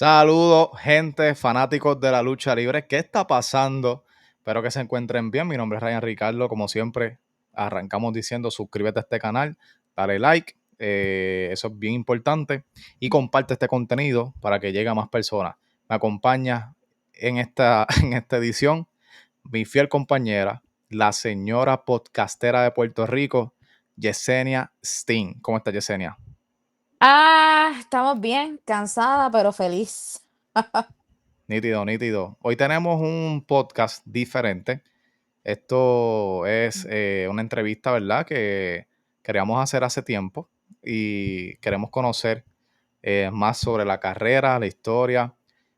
Saludos, gente, fanáticos de la lucha libre. ¿Qué está pasando? Espero que se encuentren bien. Mi nombre es Ryan Ricardo. Como siempre, arrancamos diciendo suscríbete a este canal, dale like, eso es bien importante, y comparte este contenido para que llegue a más personas. Me acompaña en en esta edición mi fiel compañera, la señora podcastera de Puerto Rico, Yesenia Steen. ¿Cómo está, Yesenia? Estamos bien, cansada pero feliz. Nítido, nítido. Hoy tenemos un podcast diferente. Esto es una entrevista, ¿verdad? Que queríamos hacer hace tiempo y queremos conocer más sobre la carrera, la historia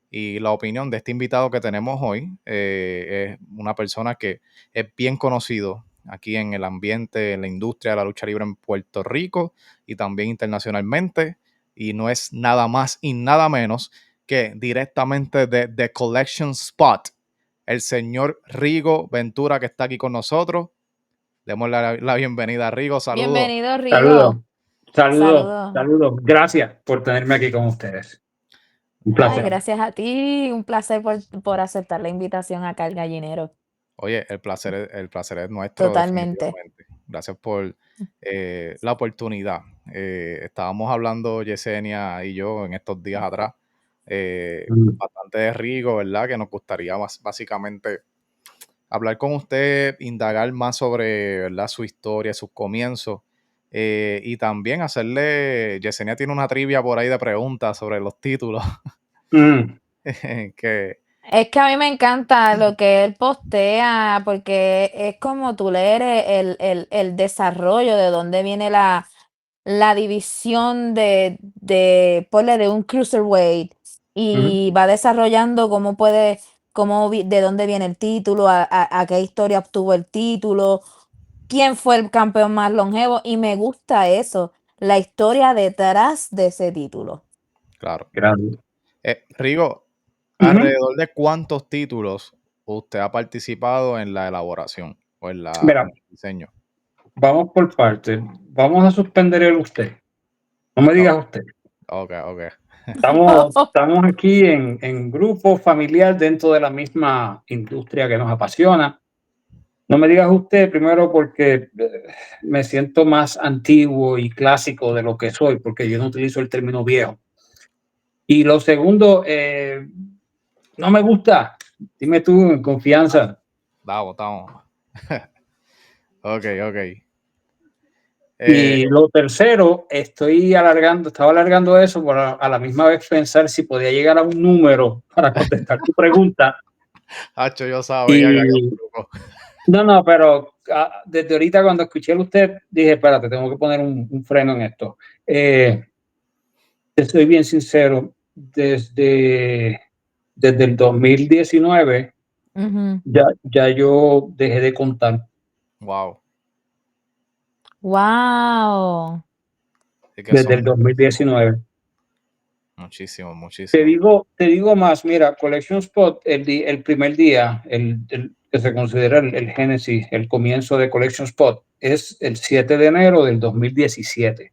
y la opinión de este invitado que tenemos hoy. Es una persona que es bien conocido aquí en el ambiente, en la industria de la lucha libre en Puerto Rico y también internacionalmente. Y no es nada más y nada menos que directamente de The Collection Spot, el señor Rigo Ventura, que está aquí con nosotros. Demos la bienvenida a Rigo. Saludos. Bienvenido, Saludos, Rigo. saludos, Saludos. saludos. Gracias por tenerme aquí con ustedes. Un Ay, placer. gracias a ti. Un placer por aceptar la invitación acá al gallinero. Oye, el placer es nuestro, Totalmente. definitivamente. Gracias por la oportunidad. Estábamos hablando, Yesenia y yo, en estos días atrás, Mm. bastante de Rigo, ¿verdad? Que nos gustaría básicamente hablar con usted, indagar más sobre, ¿verdad?, su historia, sus comienzos. Y también Yesenia tiene una trivia por ahí de preguntas sobre los títulos. Mm. que Es que a mí me encanta lo que él postea, porque es como tú leer el desarrollo de dónde viene la división ponle, de un cruiserweight Mm. y va desarrollando de dónde viene el título, a qué historia obtuvo el título, quién fue el campeón más longevo, y me gusta eso, la historia detrás de ese título. claro. Gracias. Rigo, Ujú. ¿alrededor de cuántos títulos usted ha participado en la elaboración o Mira, en el diseño? vamos por partes. Vamos a suspender el usted. No me No, digas usted. ok, ok. Estamos aquí en grupo familiar dentro de la misma industria que nos apasiona. No me digas usted primero porque me siento más antiguo y clásico de lo que soy, porque yo no utilizo el término viejo. Y lo segundo, no me gusta. Dime tú en confianza. Estamos. Ok, ok. Eh, Y lo tercero, estaba alargando eso para a la misma vez pensar si podía llegar a un número para contestar tu pregunta. Hacho, yo sabía que había un Y truco. no, pero desde ahorita cuando escuché a usted, dije, espérate, tengo que poner un freno en esto. Te soy bien sincero, desde el 2019 Ujú. ya yo dejé de contar. Wow. Wow. Es que Desde son el 2019. muchísimos, Te muchísimos. digo, te digo más, mira, Collection Spot, el primer día, el que se considera el génesis, el comienzo de Collection Spot, es el 7 de enero del 2017.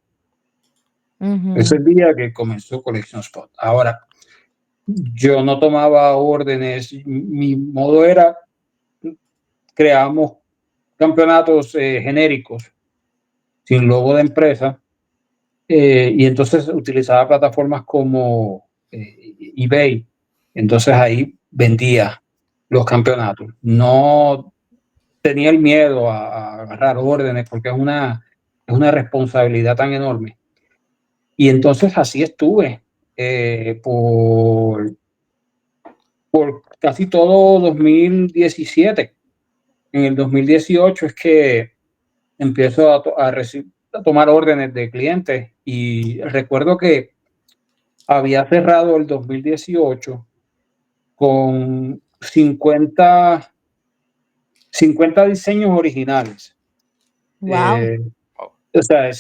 Es Ujú. el día que comenzó Collection Spot. Ahora, yo no tomaba órdenes, mi modo era, creamos campeonatos genéricos, sin logo de empresa, y entonces utilizaba plataformas como eBay. Entonces ahí vendía los campeonatos. No tenía el miedo a agarrar órdenes porque es una responsabilidad tan enorme. Y entonces así estuve eh, por, por casi todo 2017. En el 2018 es que empiezo a tomar órdenes de clientes y recuerdo que había cerrado el 2018 con 50 diseños originales. Wow. Eh, Wow. o sea,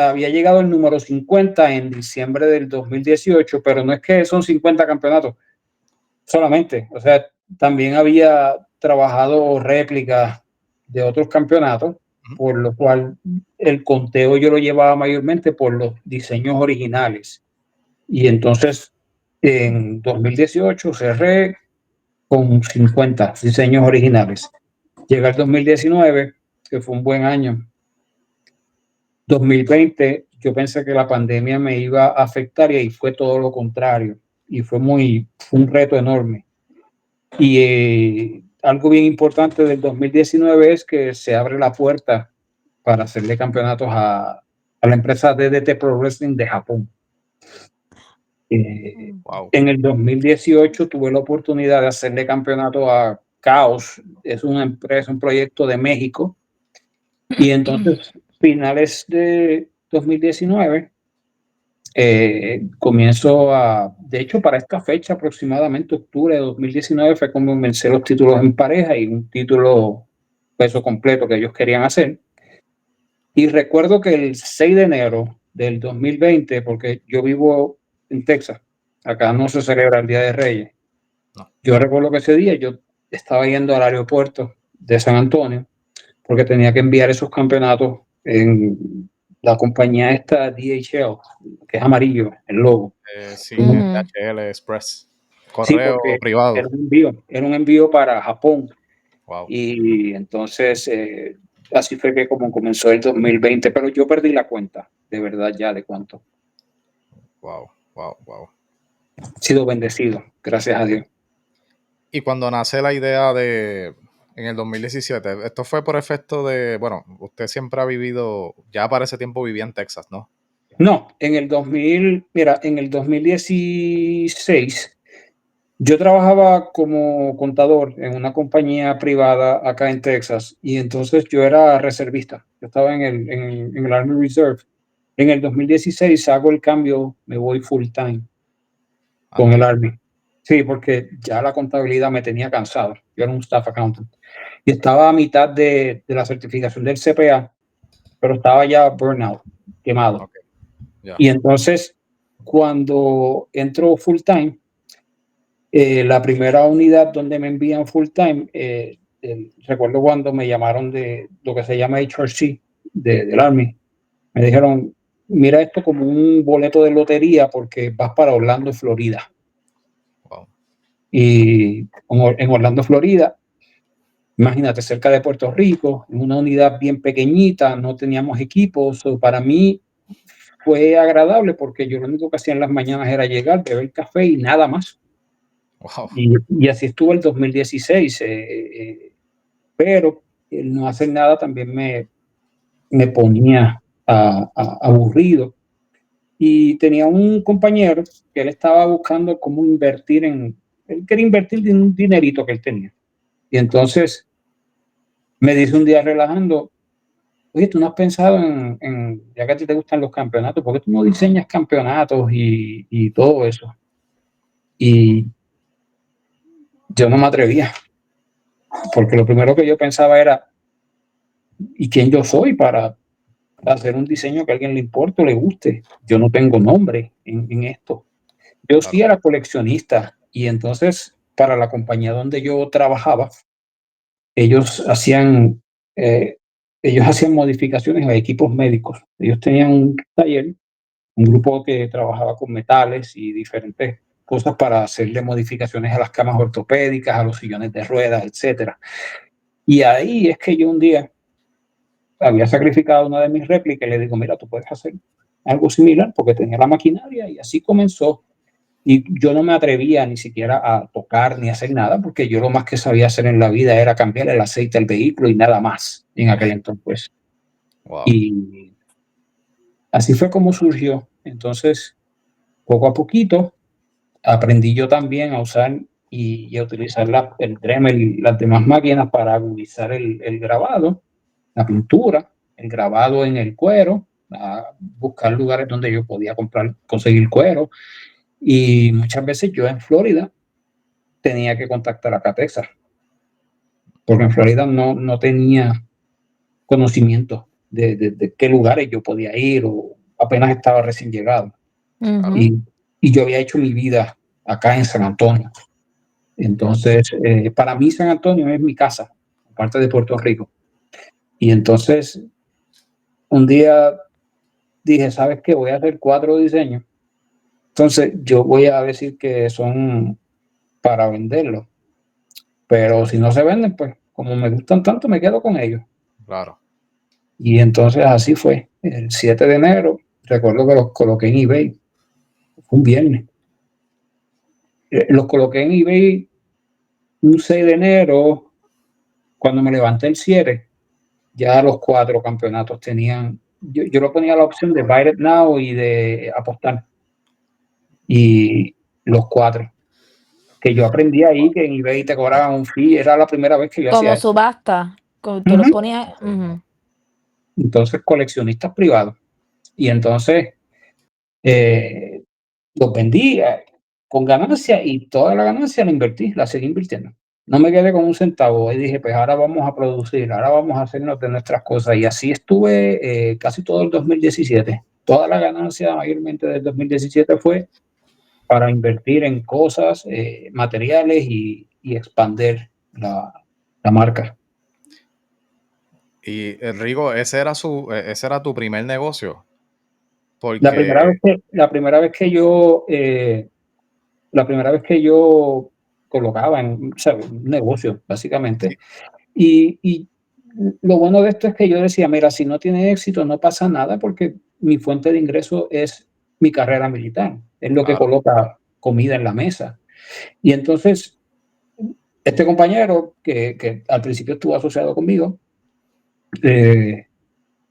había llegado el número 50 en diciembre del 2018, pero no es que son 50 campeonatos solamente. O sea, también había trabajado réplicas de otros campeonatos, Ujú. por lo cual el conteo yo lo llevaba mayormente por los diseños originales. Y entonces En 2018 cerré con 50 diseños originales. Llega el 2019, que fue un buen año. 2020, yo pensé que la pandemia me iba a afectar y ahí fue todo lo contrario. Y fue un reto enorme. Y algo bien importante del 2019 es que se abre la puerta para hacerle campeonatos a la empresa DDT Pro Wrestling de Japón. Wow. En el 2018 tuve la oportunidad de hacerle campeonato a Chaos, es una empresa, un proyecto de México. Y entonces, finales de 2019, de hecho, para esta fecha, aproximadamente octubre de 2019, fue como comencé los títulos en pareja y un título peso completo que ellos querían hacer. Y recuerdo que el 6 de enero del 2020, porque yo vivo en Texas, acá no se celebra el Día de Reyes. No. Yo recuerdo que ese día yo estaba yendo al aeropuerto de San Antonio porque tenía que enviar esos campeonatos en la compañía esta DHL, que es amarillo, el logo. Sí, Ujú. DHL Express. Sí, Correo porque privado. era un envío para Japón. Wow. Y entonces, así fue que como comenzó el 2020, pero yo perdí la cuenta, de verdad ya, de cuánto. Wow, wow, wow. He sido bendecido, gracias a Dios. Y cuando nace la idea en el 2017, esto fue por efecto de, bueno, usted siempre ha vivido, ya para ese tiempo vivía en Texas, ¿no? No, en el 2016, yo trabajaba como contador en una compañía privada acá en Texas y entonces yo era reservista. Yo estaba en el Army Reserve. En el 2016 hago el cambio, me voy full time con el Army. Sí, porque ya la contabilidad me tenía cansado. Yo era un staff accountant y estaba a mitad de la certificación del CPA, pero estaba ya burnout, quemado. Okay. Yeah. Y entonces, cuando entro full time, la primera unidad donde me envían full time, recuerdo cuando me llamaron de lo que se llama HRC del Army, me dijeron, mira esto como un boleto de lotería porque vas para Orlando, Florida. Wow. Y en Orlando, Florida, imagínate, cerca de Puerto Rico, en una unidad bien pequeñita, no teníamos equipos. Para mí fue agradable porque yo lo único que hacía en las mañanas era llegar, beber café y nada más. Wow. Y así estuvo el 2016. Pero el no hacer nada también me ponía aburrido. Y tenía un compañero que él estaba buscando cómo invertir él quería invertir en un dinerito que él tenía. Y entonces me dice un día relajando, oye, ¿tú no has pensado ya que a ti te gustan los campeonatos, por qué tú no diseñas campeonatos y todo eso? Y yo no me atrevía, porque lo primero que yo pensaba era, ¿y quién yo soy para hacer un diseño que a alguien le importe o le guste? Yo no tengo nombre en esto. Yo sí era coleccionista y entonces para la compañía donde yo trabajaba, ellos hacían, eh, ellos hacían modificaciones a equipos médicos. Ellos tenían un taller, un grupo que trabajaba con metales y diferentes cosas para hacerle modificaciones a las camas ortopédicas, a los sillones de ruedas, etcétera. Y ahí es que yo un día había sacrificado una de mis réplicas y le digo, mira, tú puedes hacer algo similar porque tenía la maquinaria y así comenzó. Y yo no me atrevía ni siquiera a tocar ni a hacer nada porque yo lo más que sabía hacer en la vida era cambiar el aceite al vehículo y nada más en aquel entonces. Wow. Y así fue como surgió. Entonces, poco a poquito, aprendí yo también a usar y a utilizar el Dremel y las demás máquinas para agudizar el grabado, la pintura, el grabado en el cuero, a buscar lugares donde yo podía conseguir cuero. Y muchas veces yo en Florida tenía que contactar a Texas, porque en Florida no tenía conocimiento de qué lugares yo podía ir o apenas estaba recién llegado. Ujú. Y yo había hecho mi vida acá en San Antonio. Entonces, para mí San Antonio es mi casa, aparte de Puerto Rico. Y entonces, un día dije, ¿sabes qué? Voy a hacer 4 diseños Entonces, yo voy a decir que son para venderlo, pero si no se venden, pues como me gustan tanto, me quedo con ellos. Claro. Y entonces así fue. El 7 de enero, recuerdo que los coloqué en eBay. Fue un viernes. Los coloqué en eBay un 6 de enero. Cuando me levanté el 7, ya los 4 campeonatos tenían. Yo lo ponía la opción de Buy It Now y de apostar. Y los 4. Que yo aprendí ahí que en eBay te cobraban un fee. Era la primera vez que yo hacía Como eso. subasta, tú los ponías. Entonces, coleccionistas privados. Y entonces los vendí con ganancia y toda la ganancia la invertí, la seguí invirtiendo. No me quedé con un centavo y dije, pues ahora vamos a producir, ahora vamos a hacernos de nuestras cosas. Y así estuve casi todo el 2017. Toda la ganancia mayormente del 2017 fue para invertir en cosas, materiales y expandir la marca. Y Rigo, ese era tu primer negocio. La primera Porque, vez que yo colocaba en, o sea, un negocio, básicamente. Y lo bueno de esto es que yo decía, mira, si no tiene éxito, no pasa nada, porque mi fuente de ingreso es mi carrera militar, es lo que claro, coloca comida en la mesa. Y entonces, este compañero que al principio estuvo asociado conmigo,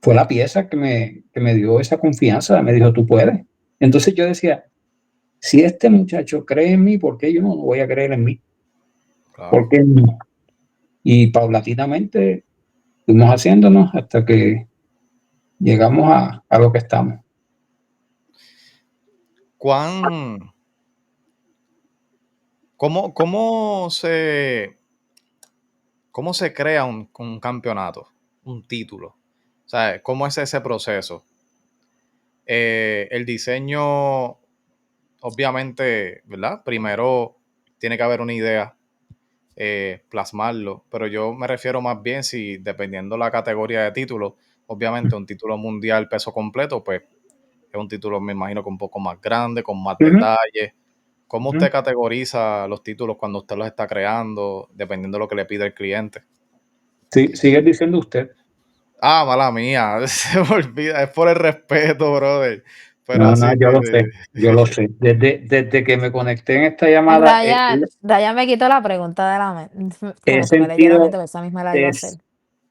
fue la pieza que me dio esa confianza, me dijo, tú puedes. Entonces yo decía, si este muchacho cree en mí, ¿por qué yo no voy a creer en mí? ¿Por claro. qué no? Y paulatinamente fuimos haciéndonos hasta que llegamos a lo que estamos. ¿Cuán, cómo se crea un campeonato, un título? O sea, ¿cómo es ese proceso? El diseño, obviamente, ¿verdad? Primero tiene que haber una idea, plasmarlo, pero yo me refiero más bien si, dependiendo la categoría de título, obviamente un título mundial peso completo, pues es un título, me imagino, que un poco más grande, con más Ujú, detalles. ¿Cómo ujú. usted categoriza los títulos cuando usted los está creando, dependiendo de lo que le pide el cliente? Sí, sigue diciendo usted. Ah, mala mía, se me olvida, es por el respeto, brother. Pero No, no, sí, yo sí, lo sé, yo lo sí. sé. Desde que me conecté en esta llamada, Raya me quitó la pregunta de la mente. he Como que me leyó la mente, sentido, pues esa misma la iba a hacer. es,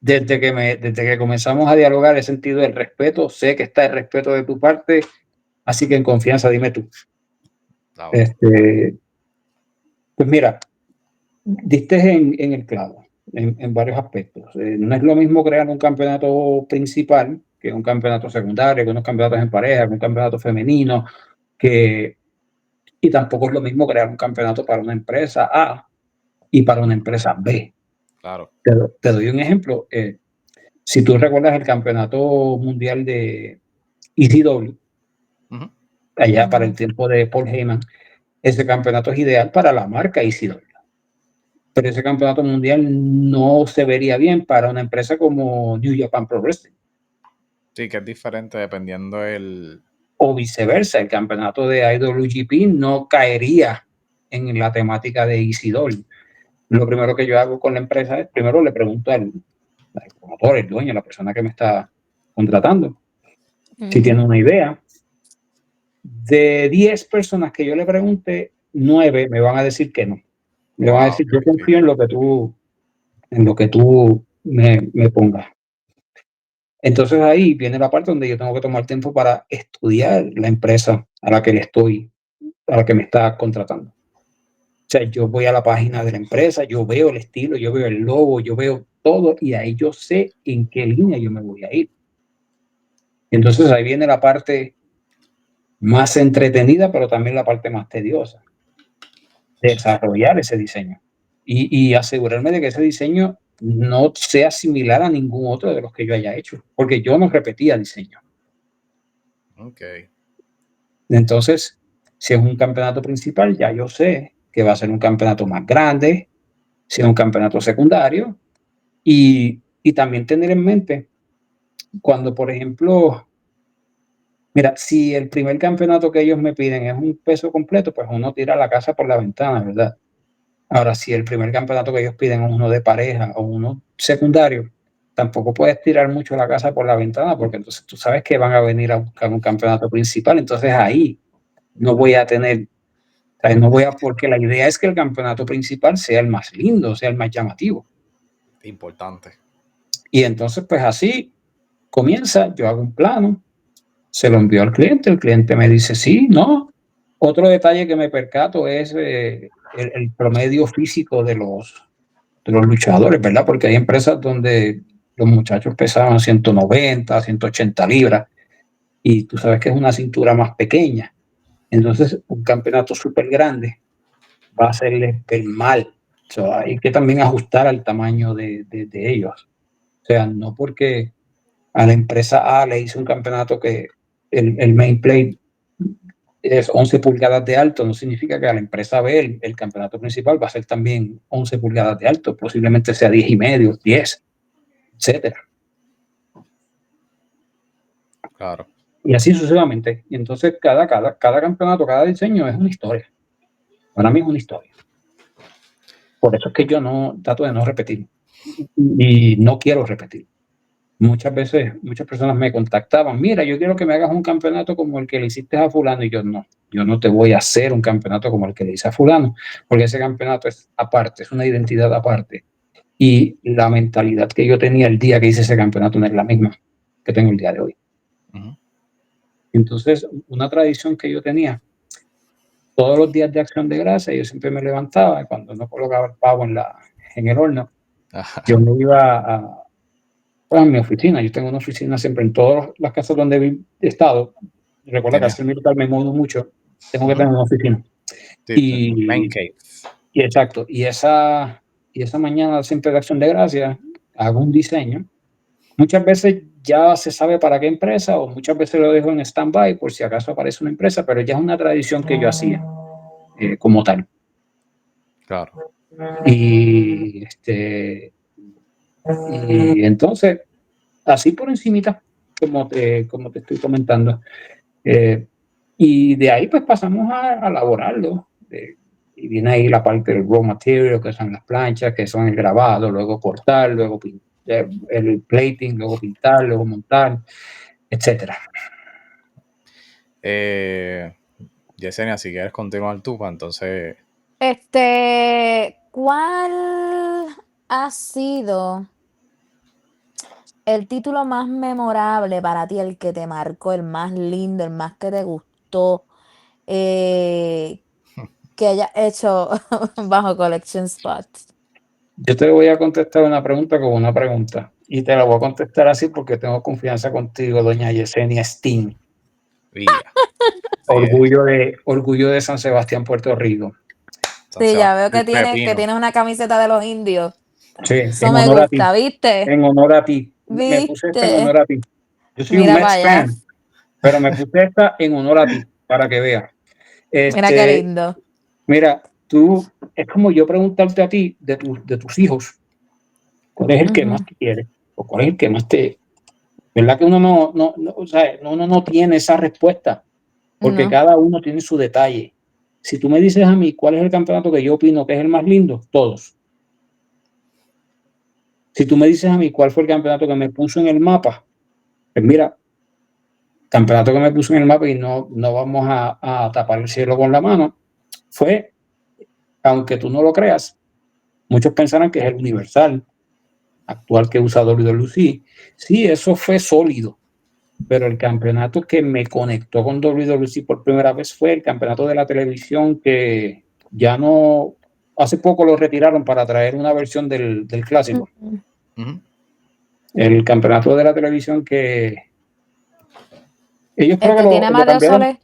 desde que comenzamos a dialogar, he sentido el respeto, sé que está el respeto de tu parte, así que en confianza, dime tú. Está bueno. Este, pues mira, diste en el clavo en varios aspectos. No es lo mismo crear un campeonato principal que un campeonato secundario, que unos campeonatos en pareja, que un campeonato femenino, y tampoco es lo mismo crear un campeonato para una empresa A y para una empresa B. Claro. Te doy un ejemplo. Si tú recuerdas el campeonato mundial de ECW, Ujú. allá para el tiempo de Paul Heyman, ese campeonato es ideal para la marca ECW. Pero ese campeonato mundial no se vería bien para una empresa como New Japan Pro Wrestling. Sí, que es diferente dependiendo O viceversa, el campeonato de IWGP no caería en la temática de ECW. Lo primero que yo hago con la empresa es, primero le pregunto al promotor, el dueño, la persona que me está contratando, si tiene una idea. De 10 personas que yo le pregunte, 9 me van a decir que no. Me van a Wow, decir, qué yo confío difícil. en lo que tú me pongas. Entonces ahí viene la parte donde yo tengo que tomar tiempo para estudiar la empresa a la que a la que me está contratando. O sea, yo voy a la página de la empresa, yo veo el estilo, yo veo el logo, yo veo todo y ahí yo sé en qué línea yo me voy a ir. Entonces ahí viene la parte más entretenida, pero también la parte más tediosa, desarrollar ese diseño y asegurarme de que ese diseño no sea similar a ningún otro de los que yo haya hecho, porque yo no repetía diseño. Ok, Entonces, si es un campeonato principal, ya yo sé que va a ser un campeonato más grande, si es un campeonato secundario, y también tener en mente cuando, por ejemplo, Mira, si el primer campeonato que ellos me piden es un peso completo, pues uno tira la casa por la ventana, ¿verdad? Ahora, si el primer campeonato que ellos piden es uno de pareja o uno secundario, tampoco puedes tirar mucho la casa por la ventana porque entonces tú sabes que van a venir a buscar un campeonato principal. Entonces ahí no voy a tener, o sea, no voy a, porque la idea es que el campeonato principal sea el más lindo, sea el más llamativo. Importante. Y entonces, pues así comienza, yo hago un plano, se lo envío al cliente, el cliente me dice sí, no. Otro detalle que me percato es el promedio físico de los luchadores, ¿verdad? Porque hay empresas donde los muchachos pesaban 190, 180 libras y tú sabes que es una cintura más pequeña. Entonces, un campeonato súper grande va a hacerles el mal. O sea, hay que también ajustar al tamaño de ellos. O sea, no porque a la empresa A le hizo un campeonato que el main plate es 11 pulgadas de alto, no significa que a la empresa B el campeonato principal va a ser también 11 pulgadas de alto, posiblemente sea 10 y medio, 10, etcétera. Claro. Y así sucesivamente. Y entonces cada campeonato, cada diseño es una historia. Para mí es una historia. Por eso es que yo no trato de no repetir. Y no quiero repetir. Muchas veces, muchas personas me contactaban, mira, yo quiero que me hagas un campeonato como el que le hiciste a fulano. Y yo no te voy a hacer un campeonato como el que le hice a fulano, porque ese campeonato es aparte, es una identidad aparte. Y la mentalidad que yo tenía el día que hice ese campeonato no es la misma que tengo el día de hoy. Ujú. Entonces, una tradición que yo tenía, todos los días de Acción de Gracias, yo siempre me levantaba y cuando no colocaba el pavo en el horno, yo me iba a mi oficina. Yo tengo una oficina siempre en todas las casas donde he estado. Recuerda que al ser militar me muevo mucho, tengo que tener una oficina. Sí, main Y, cave. y exacto, y esa mañana siempre de Acción de Gracias hago un diseño. Muchas veces ya se sabe para qué empresa o muchas veces lo dejo en stand-by por si acaso aparece una empresa, pero ya es una tradición que yo hacía como tal. Claro. Y, y entonces, así por encimita, como te estoy comentando. Y de ahí pues pasamos a elaborarlo. Y viene ahí la parte del raw material, que son las planchas, que son el grabado, luego cortar, luego el plating, luego pintar, luego montar, etcétera. Yesenia, si quieres continuar tú, pues entonces. ¿Cuál ha sido el título más memorable para ti, el que te marcó, el más lindo, el más que te gustó, que haya hecho bajo Collection Spots? Yo te voy a contestar una pregunta con una pregunta. Y te la voy a contestar así porque tengo confianza contigo, doña Yesenia Steen. Villa. Orgullo de San Sebastián, Puerto Rico. San Sí, ya veo Sebastián del que Pepino. tienes una camiseta de los indios. Sí, Eso en me honor a ti. gusta, ¿viste? En honor a ti. Me puse esta en honor ¿Viste? a ti. Yo soy un Mira para Mets allá. fan, pero me puse esta en honor a ti, para que veas. Mira qué lindo. Mira, tú, es como yo preguntarte a ti, de tus hijos, ¿cuál es el que más te quiere? ¿O cuál es el que más te... ¿Verdad que uno o sea, uno no tiene esa respuesta? Porque No, cada uno tiene su detalle. Si tú me dices a mí cuál es el campeonato que yo opino que es el más lindo, todos. Si tú me dices a mí cuál fue el campeonato que me puso en el mapa, pues mira, campeonato que me puso en el mapa y no vamos a tapar el cielo con la mano, fue, aunque tú no lo creas, muchos pensarán que es el Universal actual que usa WWE. Sí, eso fue sólido, pero el campeonato que me conectó con WWE por primera vez fue el campeonato de la televisión que ya no, hace poco lo retiraron para traer una versión del clásico. El campeonato de la televisión que ellos creo el que que tiene lo más de cambiaron. soles.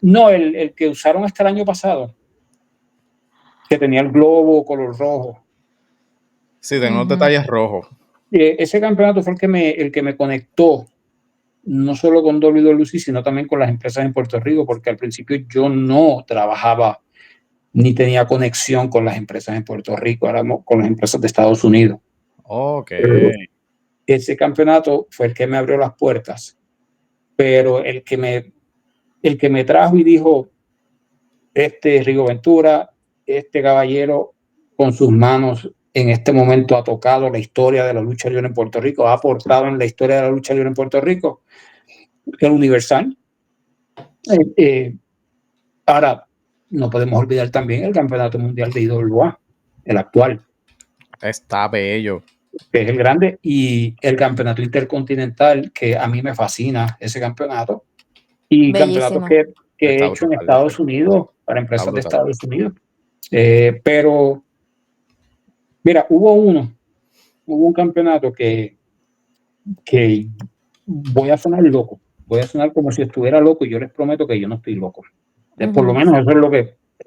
No, el que usaron hasta el año pasado, que tenía el globo color rojo. Sí, tengo unos detalles rojos. Ese campeonato fue el que me conectó no solo con WWE, sino también con las empresas en Puerto Rico, porque al principio yo no trabajaba ni tenía conexión con las empresas en Puerto Rico, éramos con las empresas de Estados Unidos. Ok. Pero ese campeonato fue el que me abrió las puertas pero el que me trajo y dijo, Rigo Ventura, este caballero con sus manos en este momento ha tocado la historia de la lucha libre en Puerto Rico, ha aportado en la historia de la lucha libre en Puerto Rico, el Universal. Ahora, no podemos olvidar también el Campeonato Mundial de IWA, el actual, Está bello. que es el grande, y el Campeonato Intercontinental, que a mí me fascina ese campeonato, y campeonatos Bellísimo. que he Está hecho en brutal. Estados Unidos, para Está empresas de brutal. Estados Unidos. Pero, mira, hubo un campeonato que voy a sonar loco, voy a sonar como si estuviera loco, y yo les prometo que yo no estoy loco. Por lo menos eso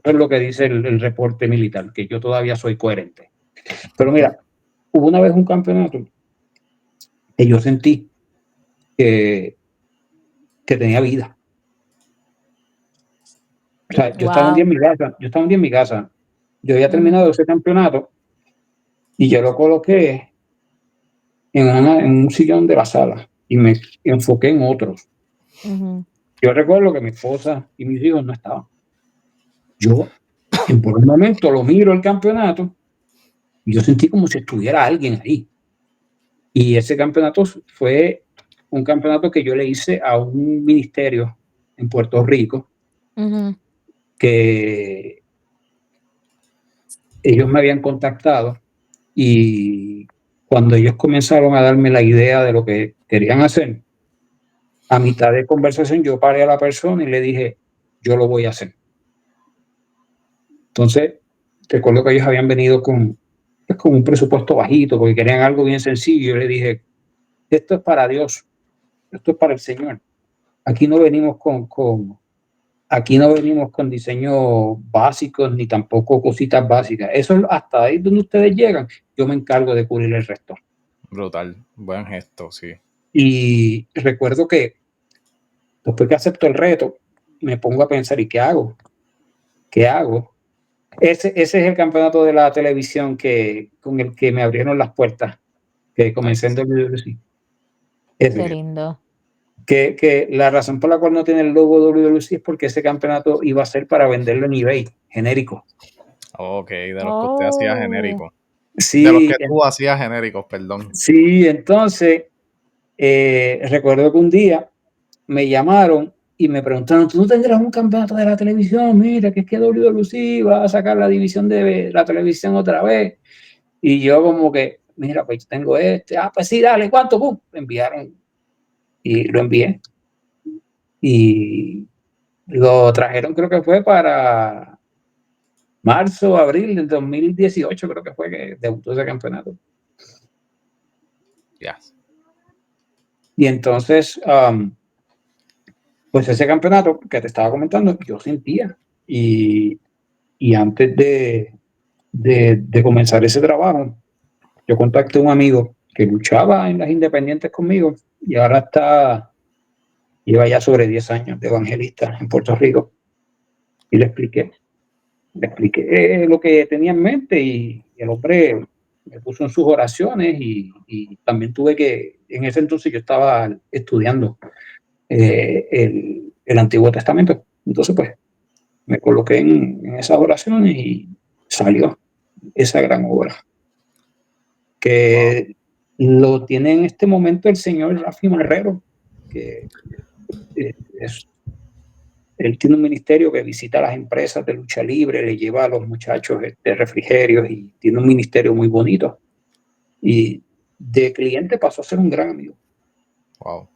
es lo que dice el reporte militar, que yo todavía soy coherente. Pero mira, hubo una vez un campeonato que yo sentí que tenía vida. O sea, yo estaba un día Wow. en mi casa, yo había terminado ese campeonato y yo lo coloqué en un sillón de la sala y me enfoqué en otros. Yo recuerdo que mi esposa y mis hijos no estaban. Yo, por un momento, lo miro el campeonato y yo sentí como si estuviera alguien ahí. Y ese campeonato fue un campeonato que yo le hice a un ministerio en Puerto Rico, que ellos me habían contactado, y cuando ellos comenzaron a darme la idea de lo que querían hacer, a mitad de conversación yo paré a la persona y le dije, yo lo voy a hacer. Entonces, recuerdo que ellos habían venido pues, con un presupuesto bajito, porque querían algo bien sencillo. Yo le dije, esto es para Dios, esto es para el Señor. Aquí no venimos aquí no venimos con diseños básicos ni tampoco cositas básicas. Eso es hasta ahí donde ustedes llegan. Yo me encargo de cubrir el resto. Brutal. Buen gesto, sí. Y recuerdo que después que acepto el reto, me pongo a pensar, ¿y qué hago? ¿Qué hago? Ese es el campeonato de la televisión con el que me abrieron las puertas, que comencé en Nice. WWC. Qué lindo. Que la razón por la cual no tiene el logo WWC es porque ese campeonato iba a ser para venderlo en eBay, genérico. Ok, de los que usted hacía genéricos. De los Sí, que tú hacías genéricos, perdón. sí, entonces recuerdo que un día me llamaron y me preguntaron, ¿tú no tendrás un campeonato de la televisión? Mira, que es que WWC va a sacar la división de la televisión otra vez. Y yo como que, mira, pues tengo pues sí, dale, ¿cuánto? ¡Pum! Me enviaron y lo envié. Y lo trajeron, creo que fue para marzo, abril del 2018, creo que fue que debutó ese campeonato. Yes. Y entonces, pues ese campeonato que te estaba comentando, yo sentía. Y antes de comenzar ese trabajo, yo contacté a un amigo que luchaba en las independientes conmigo y ahora lleva ya sobre 10 años de evangelista en Puerto Rico. Y le expliqué lo que tenía en mente, y el hombre me puso en sus oraciones, y también en ese entonces yo estaba estudiando el Antiguo Testamento. Entonces, pues, me coloqué en esas oraciones y salió esa gran obra. Que lo tiene en este momento el señor Rafi Marrero, que él tiene un ministerio que visita a las empresas de lucha libre, le lleva a los muchachos refrigerios, y tiene un ministerio muy bonito. Y de cliente pasó a ser un gran amigo. Wow.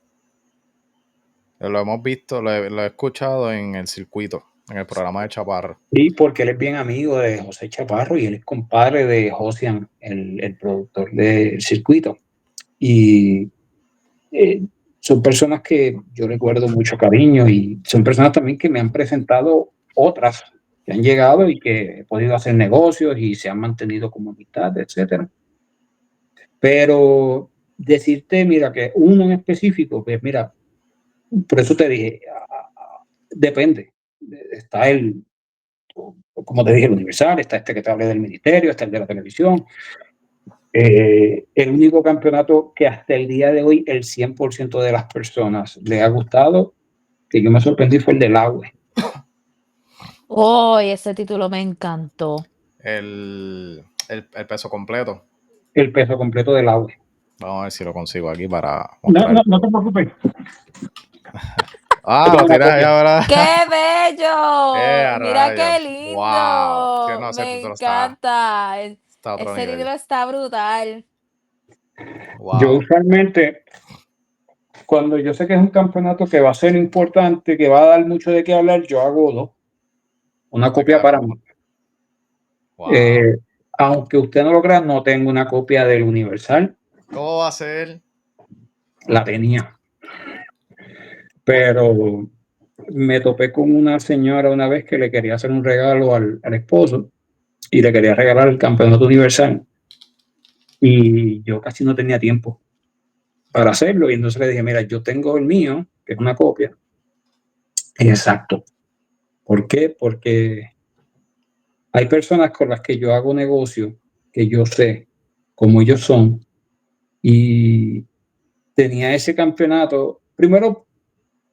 Lo hemos visto, lo he escuchado en el circuito, en el programa de Chaparro. Sí, porque él es bien amigo de José Chaparro y él es compadre de Josian, el productor del circuito. Y son personas que yo recuerdo mucho cariño, y son personas también que me han presentado otras que han llegado y que he podido hacer negocios y se han mantenido como amistad, etcétera. Pero decirte, mira, que uno en específico, pues mira, por eso te dije, depende. Está como te dije, el Universal, está este que te hablé del ministerio, está el de la televisión. El único campeonato que hasta el día de hoy el 100% de las personas le ha gustado, que yo me sorprendí, fue el del agua. Oh, ese título me encantó. El peso completo. El peso completo del agua. Vamos a ver si lo consigo aquí para No, mostrar. no te preocupes. Lo tienes ahí ahora. ¡Qué bello! Mira Rayos. qué Wow. Sí, lindo. no, ese Me título está encanta. a otro Ese nivel. título está brutal. Yo Wow. usualmente, cuando yo sé que es un campeonato que va a ser importante, que va a dar mucho de qué hablar, yo hago dos. Una Te copia queda para todo. mí. Wow. Aunque usted no lo crea, no tengo una copia del Universal. ¿Cómo va a ser? La tenía. Pero me topé con una señora una vez que le quería hacer un regalo al esposo y le quería regalar el campeonato universal. Y yo casi no tenía tiempo para hacerlo. Y entonces le dije, mira, yo tengo el mío, que es una copia. Exacto. ¿Por qué? Porque hay personas con las que yo hago negocio, que yo sé cómo ellos son, y tenía ese campeonato, primero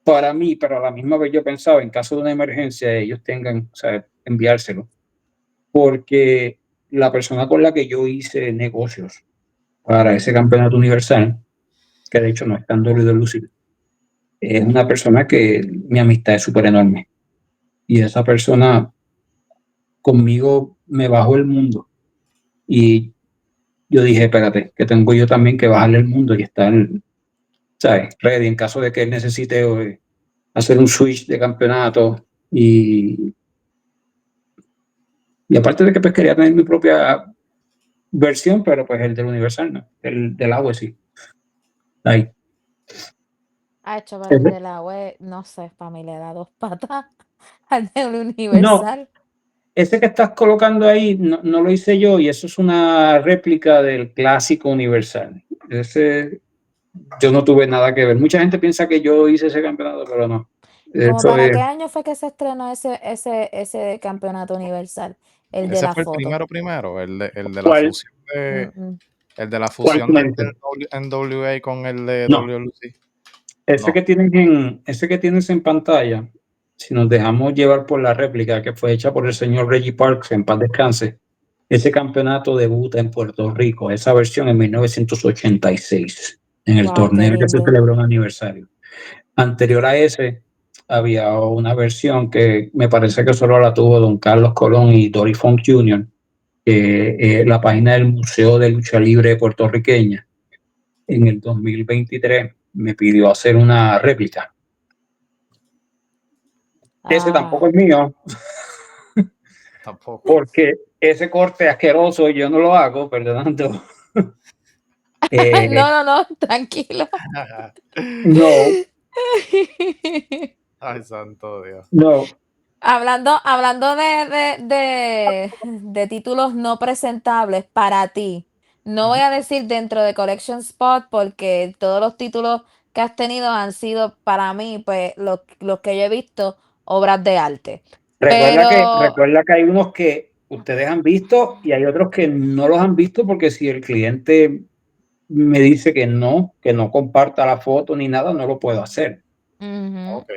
para mí, pero a la misma vez yo pensaba, en caso de una emergencia, ellos tengan, o sea, enviárselo, porque la persona con la que yo hice negocios para ese campeonato universal, que de hecho no es tan WWE, es una persona que mi amistad es súper enorme. Y esa persona conmigo me bajó el mundo. Y yo dije, espérate, que tengo yo también que bajarle el mundo y estar, ¿sabes? Ready en caso de que él necesite hacer un switch de campeonato. Y aparte de que pues quería tener mi propia versión, pero pues el del Universal no, el del agua sí. Ahí. Ha hecho, pero el de la web, no sé, para mí le da dos patas al del No, Universal. ese que estás colocando ahí no lo hice yo y eso es una réplica del clásico Universal. Ese, yo no tuve nada que ver. Mucha gente piensa que yo hice ese campeonato, pero no. ¿Cómo Eso para es, qué año fue que se estrenó ese campeonato universal? El de Ese la fue el foto. primero, el de la ¿cuál, fusión de, Mm, mm. el de la cuál tú fusión me del dices? NWA con el de No, WLC. ese No. ese que tienes en pantalla, si nos dejamos llevar por la réplica que fue hecha por el señor Reggie Parks, en paz descanse, ese campeonato debuta en Puerto Rico, esa versión en 1986, en el Wow, qué torneo que se lindo. celebró en aniversario. Anterior a ese, había una versión que me parece que solo la tuvo Don Carlos Colón y Dory Funk Jr., la página del Museo de Lucha Libre puertorriqueña en el 2023 me pidió hacer una réplica. Ese tampoco Ah. es mío, Tampoco. porque ese corte asqueroso yo no lo hago, perdonando. No, no, no, tranquilo. No, Ay, santo Dios. no. Hablando de títulos no presentables para ti, no voy a decir dentro de Collection Spot porque todos los títulos que has tenido han sido para mí, pues, los que yo he visto, obras de arte. Pero Recuerda que hay unos que ustedes han visto y hay otros que no los han visto porque si el cliente me dice que no comparta la foto ni nada, no lo puedo hacer. ujú, Ok.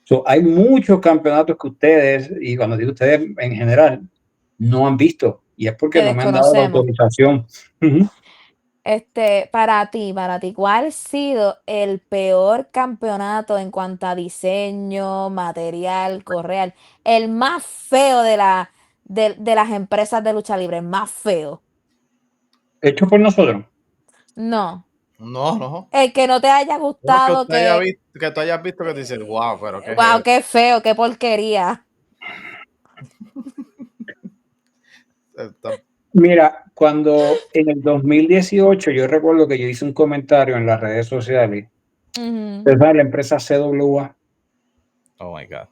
So, hay muchos campeonatos que ustedes, y cuando digo ustedes en general, no han visto y es porque que no me han dado la desconocemos. autorización. Ujú. Para ti, ¿cuál ha sido el peor campeonato en cuanto a diseño, material, correal? El más feo de las empresas de lucha libre, el más feo. Hecho por nosotros. No, No, no. el que no te haya Uno que gustado, usted haya visto, que tú hayas visto que te dices, wow, pero ¿qué es wow, esto? qué feo, qué porquería. Está- Mira, cuando en el 2018 yo recuerdo que yo hice un comentario en las redes sociales, Ujú. es la empresa CWA. Oh my God.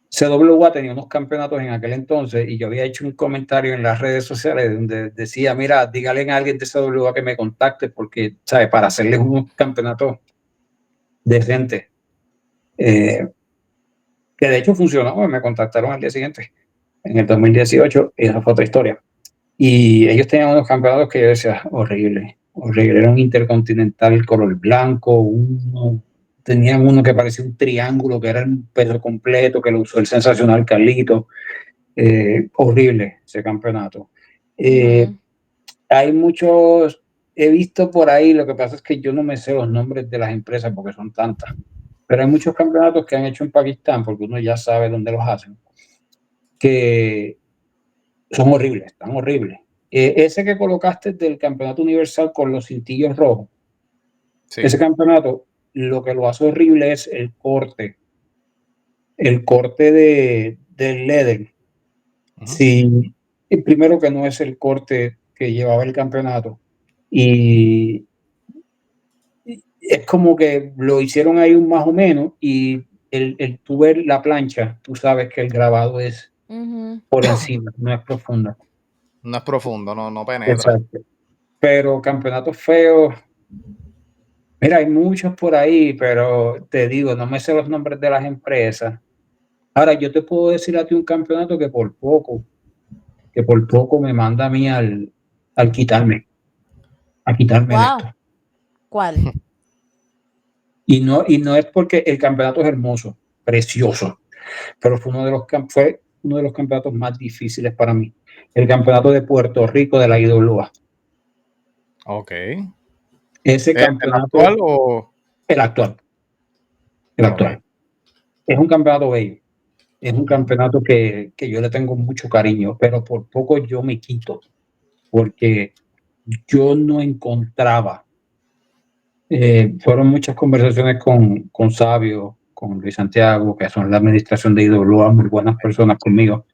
CWA tenía unos campeonatos en aquel entonces y yo había hecho un comentario en las redes sociales donde decía, mira, dígale a alguien de CWA que me contacte porque, ¿sabes? Para hacerles un campeonato decente. Que de hecho funcionó, me contactaron al día siguiente, en el 2018, y esa fue otra historia. Y ellos tenían unos campeonatos que yo decía, horrible, horrible. Era un intercontinental color blanco, tenían uno que parecía un triángulo, que era el peso completo, que lo usó el sensacional Carlito. Horrible ese campeonato. Ujú. Hay muchos, he visto por ahí, lo que pasa es que yo no me sé los nombres de las empresas porque son tantas, pero hay muchos campeonatos que han hecho en Pakistán, porque uno ya sabe dónde los hacen, que son horribles, están horribles. Ese que colocaste del campeonato universal con los cintillos rojos, Sí. ese campeonato, lo que lo hace horrible es el corte del leather. Sí, primero que no es el corte que llevaba el campeonato y es como que lo hicieron ahí un más o menos y tú ver la plancha, tú sabes que el grabado es Ujú. por encima, no es profunda. No es profundo, no penetra. Exacto. Pero campeonatos feos, mira, hay muchos por ahí, pero te digo, no me sé los nombres de las empresas. Ahora, yo te puedo decir a ti un campeonato que por poco me manda a mí al quitarme, a quitarme de esto. Wow. ¿Cuál? Y no es porque el campeonato es hermoso, precioso, pero fue uno de los campeonatos más difíciles para mí. El campeonato de Puerto Rico de la IWA. Ok. Ese ¿El campeonato, actual o...? el actual, el Ok. actual. Es un campeonato bello. Es un campeonato que yo le tengo mucho cariño, pero por poco yo me quito, porque yo no encontraba. Fueron muchas conversaciones con Sabio, con Luis Santiago, que son la administración de IWA, muy buenas personas conmigo,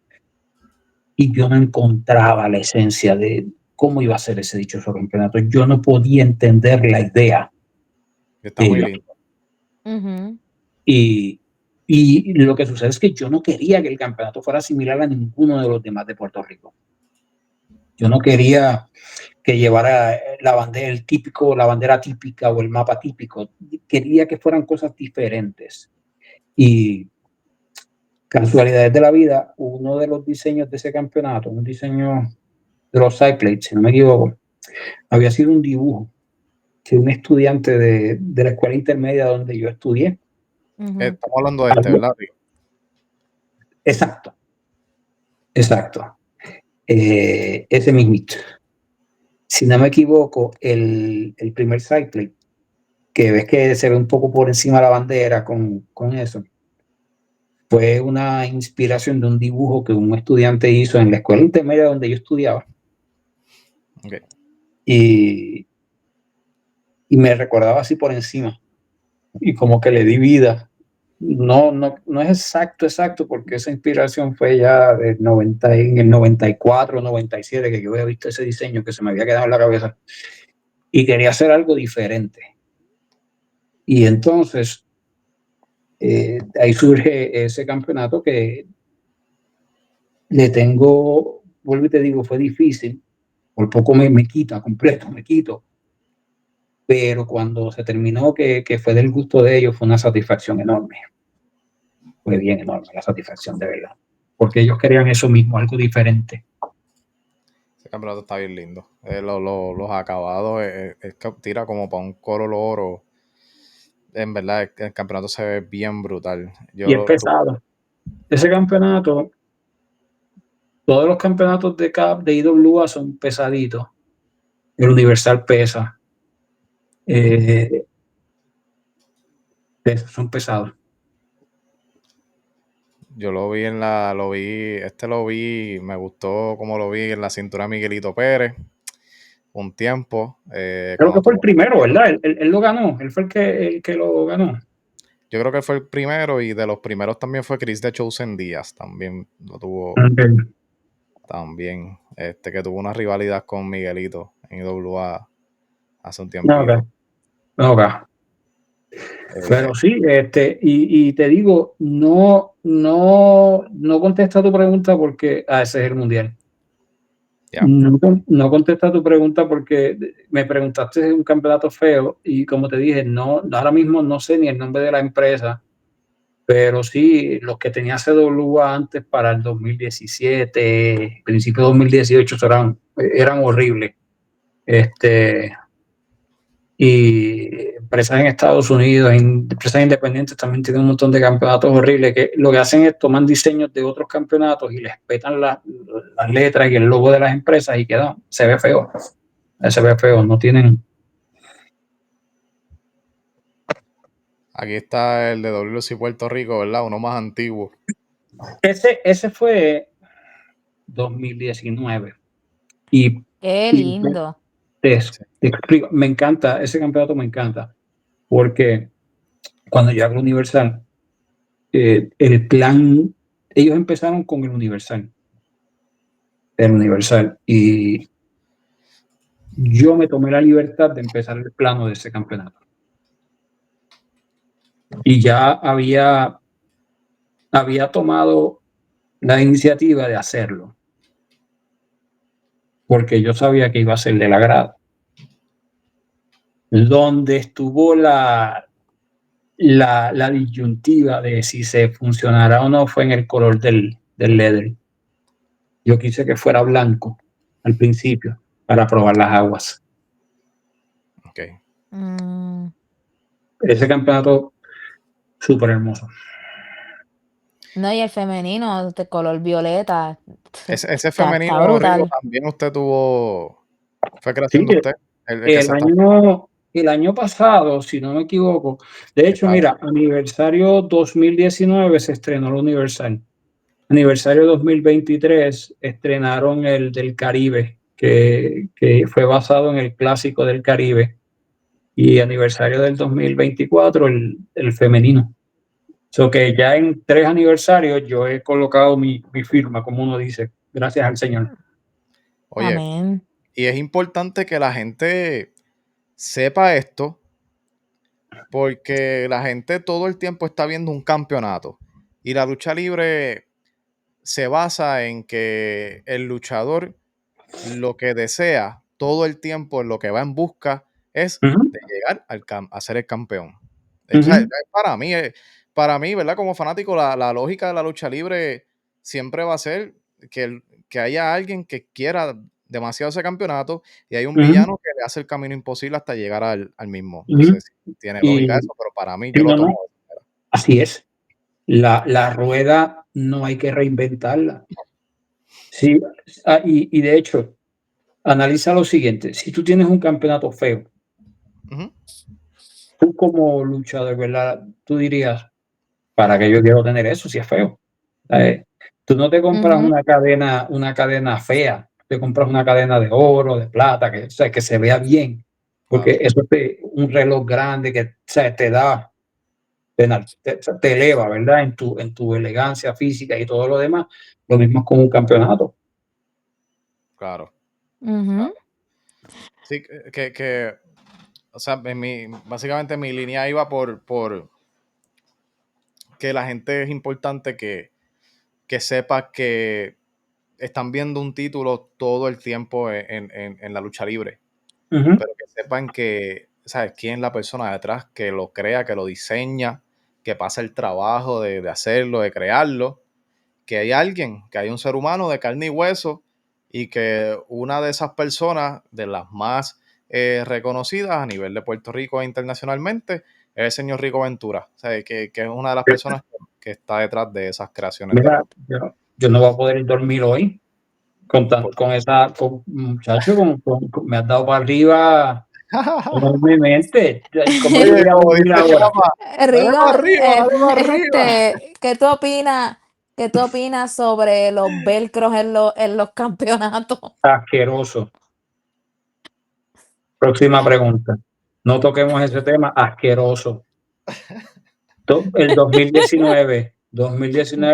y yo no encontraba la esencia de cómo iba a ser ese dichoso campeonato. Yo no podía entender la idea Está de muy ellos. lindo. Ujú. Y lo que sucede es que yo no quería que el campeonato fuera similar a ninguno de los demás de Puerto Rico. Yo no quería que llevara la bandera típica o el mapa típico. Quería que fueran cosas diferentes. Y casualidades de la vida, uno de los diseños de ese campeonato, un diseño de los side plates, si no me equivoco, había sido un dibujo que un estudiante de la escuela intermedia donde yo estudié. Ujú. Estamos hablando de este, ¿verdad, Río? Exacto, exacto. Ese mismito. Si no me equivoco, el primer side plate, que ves que se ve un poco por encima de la bandera con eso, fue una inspiración de un dibujo que un estudiante hizo en la escuela intermedia donde yo estudiaba. Okay. Y me recordaba así por encima. Y como que le di vida. No es exacto, porque esa inspiración fue ya en el 94, 97, que yo había visto ese diseño que se me había quedado en la cabeza. Y quería hacer algo diferente. Y entonces, ahí surge ese campeonato que le tengo, vuelvo y te digo, fue difícil. Por poco me quita completo, me quito. Pero cuando se terminó, que fue del gusto de ellos, fue una satisfacción enorme. Fue bien enorme la satisfacción, de verdad. Porque ellos querían eso mismo, algo diferente. Ese campeonato está bien lindo. Los acabados es que tira como para un color oro. En verdad, el campeonato se ve bien brutal. Y es pesado. Ese campeonato, todos los campeonatos de CAP de IWA son pesaditos. El Universal pesa. Eh, son pesados. Yo lo vi, me gustó como lo vi en la cintura de Miguelito Pérez un tiempo. Creo Cuando que fue el tuvo, primero, ¿verdad? Él lo ganó. Él fue el que lo ganó. yo creo que fue el primero y de los primeros también fue Chris de Chosen Díaz, también lo tuvo, Okay. también, que tuvo una rivalidad con Miguelito en IWA hace un Okay. tiempito. Okay. Eh, Pero sí, y te digo, no contesta tu pregunta porque ese es el mundial. ya. No contesta tu pregunta porque me preguntaste de un campeonato feo y como te dije, ahora mismo no sé ni el nombre de la empresa, pero sí los que tenía CWA antes para el 2017, principio de 2018 serán eran horribles. Y empresas en Estados Unidos, empresas independientes también tienen un montón de campeonatos horribles que lo que hacen es toman diseños de otros campeonatos y les petan las letras y el logo de las empresas y se ve feo. Se ve feo, no tienen. Aquí está el de WC Puerto Rico, ¿verdad? Uno más antiguo. Ese fue 2019. Y Qué lindo. Te explico, me encanta, ese campeonato me encanta, porque cuando yo hago Universal, el plan, ellos empezaron con el Universal, y yo me tomé la libertad de empezar el plano de ese campeonato. Y ya había tomado la iniciativa de hacerlo, porque yo sabía que iba a ser del agrado. Donde estuvo la disyuntiva de si se funcionará o no fue en el color del leather. Yo quise que fuera blanco al principio para probar las aguas. Okay. Ese campeonato súper hermoso. No, y el femenino de color violeta. Ese femenino, está brutal. Rigo, también usted tuvo, fue creación de usted. El año pasado, si no me equivoco, de hecho, mira, aniversario 2019 se estrenó el Universal. Aniversario 2023 estrenaron el del Caribe, que fue basado en el clásico del Caribe. Y aniversario del 2024, el femenino. So que ya en 3 aniversarios yo he colocado mi firma, como uno dice, gracias al Señor. Oye, amén. Y es importante que la gente sepa esto, porque la gente todo el tiempo está viendo un campeonato. Y la lucha libre se basa en que el luchador lo que desea todo el tiempo, lo que va en busca, es de llegar a ser el campeón. O sea, para mí, ¿verdad? Como fanático, la lógica de la lucha libre siempre va a ser que haya alguien que quiera demasiado ese campeonato y hay un villano que le hace el camino imposible hasta llegar al mismo. No sé si tiene lógica eso, pero para mí yo lo tomo. Así es. La rueda no hay que reinventarla. Sí, y de hecho, analiza lo siguiente. Si tú tienes un campeonato feo, tú como luchador, ¿verdad? Tú dirías, ¿para qué yo quiero tener eso si es feo? Tú no te compras una cadena fea, te compras una cadena de oro, de plata, que se vea bien, porque eso un reloj grande que te da, te eleva, ¿verdad? En tu elegancia física y todo lo demás. Lo mismo es con un campeonato. Claro. Claro. Sí, o sea, básicamente mi línea iba por que la gente es importante que sepa que están viendo un título todo el tiempo en la lucha libre. Pero que sepan que, ¿sabes? Quién es la persona detrás que lo crea, que lo diseña, que pasa el trabajo de hacerlo, de crearlo. Que hay alguien, que hay un ser humano de carne y hueso y que una de esas personas, de las más reconocidas a nivel de Puerto Rico e internacionalmente, es el señor Rico Ventura. O sea, que es una de las personas que está detrás de esas creaciones. Mira, yo no voy a poder dormir hoy muchacho, me has dado para arriba enormemente. ¿Cómo Oye, voy a como dormir dice ahora? Chama, dale Rigo, para arriba, dale para arriba. ¿qué tú opinas sobre los velcros en los campeonatos? Asqueroso. Próxima pregunta. No toquemos ese tema. Asqueroso. El 2019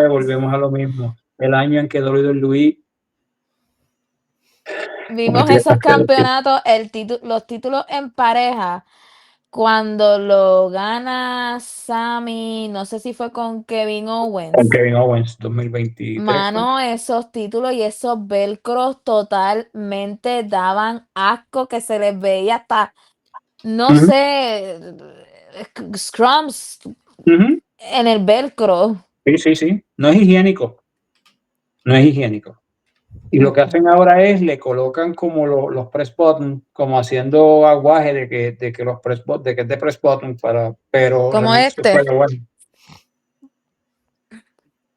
volvemos a lo mismo. El año en que WWE Vimos esos campeonatos, los títulos en pareja, cuando lo gana Sami, no sé si fue con Kevin Owens. Con Kevin Owens, 2023. Mano, esos títulos y esos velcros totalmente daban asco, que se les veía hasta, no sé, scrums en el velcro. Sí. No es higiénico. No es higiénico. Y lo que hacen ahora es le colocan como los press button, como haciendo aguaje de que los press button, de que es de press button pero Como realmente se fue aguaje.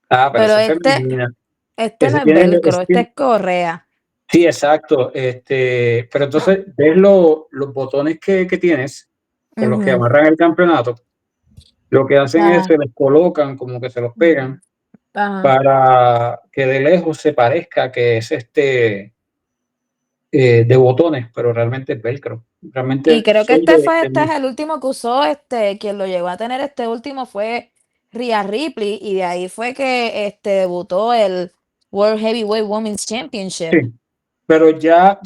Pero pero esa es femenina. este no Ese es tiene, velcro, este es correa. sí, exacto. Pero entonces ves los botones que tienes con los que Ujú. amarran el campeonato. Lo que hacen es Ajá, se les colocan como que se los pegan ajá. para que de lejos se parezca que es de botones, pero realmente es velcro. Y Realmente creo que son este es el último que usó, quien lo llegó a tener este último fue Rhea Ripley, y de ahí fue que debutó el World Heavyweight Women's Championship. sí, pero ya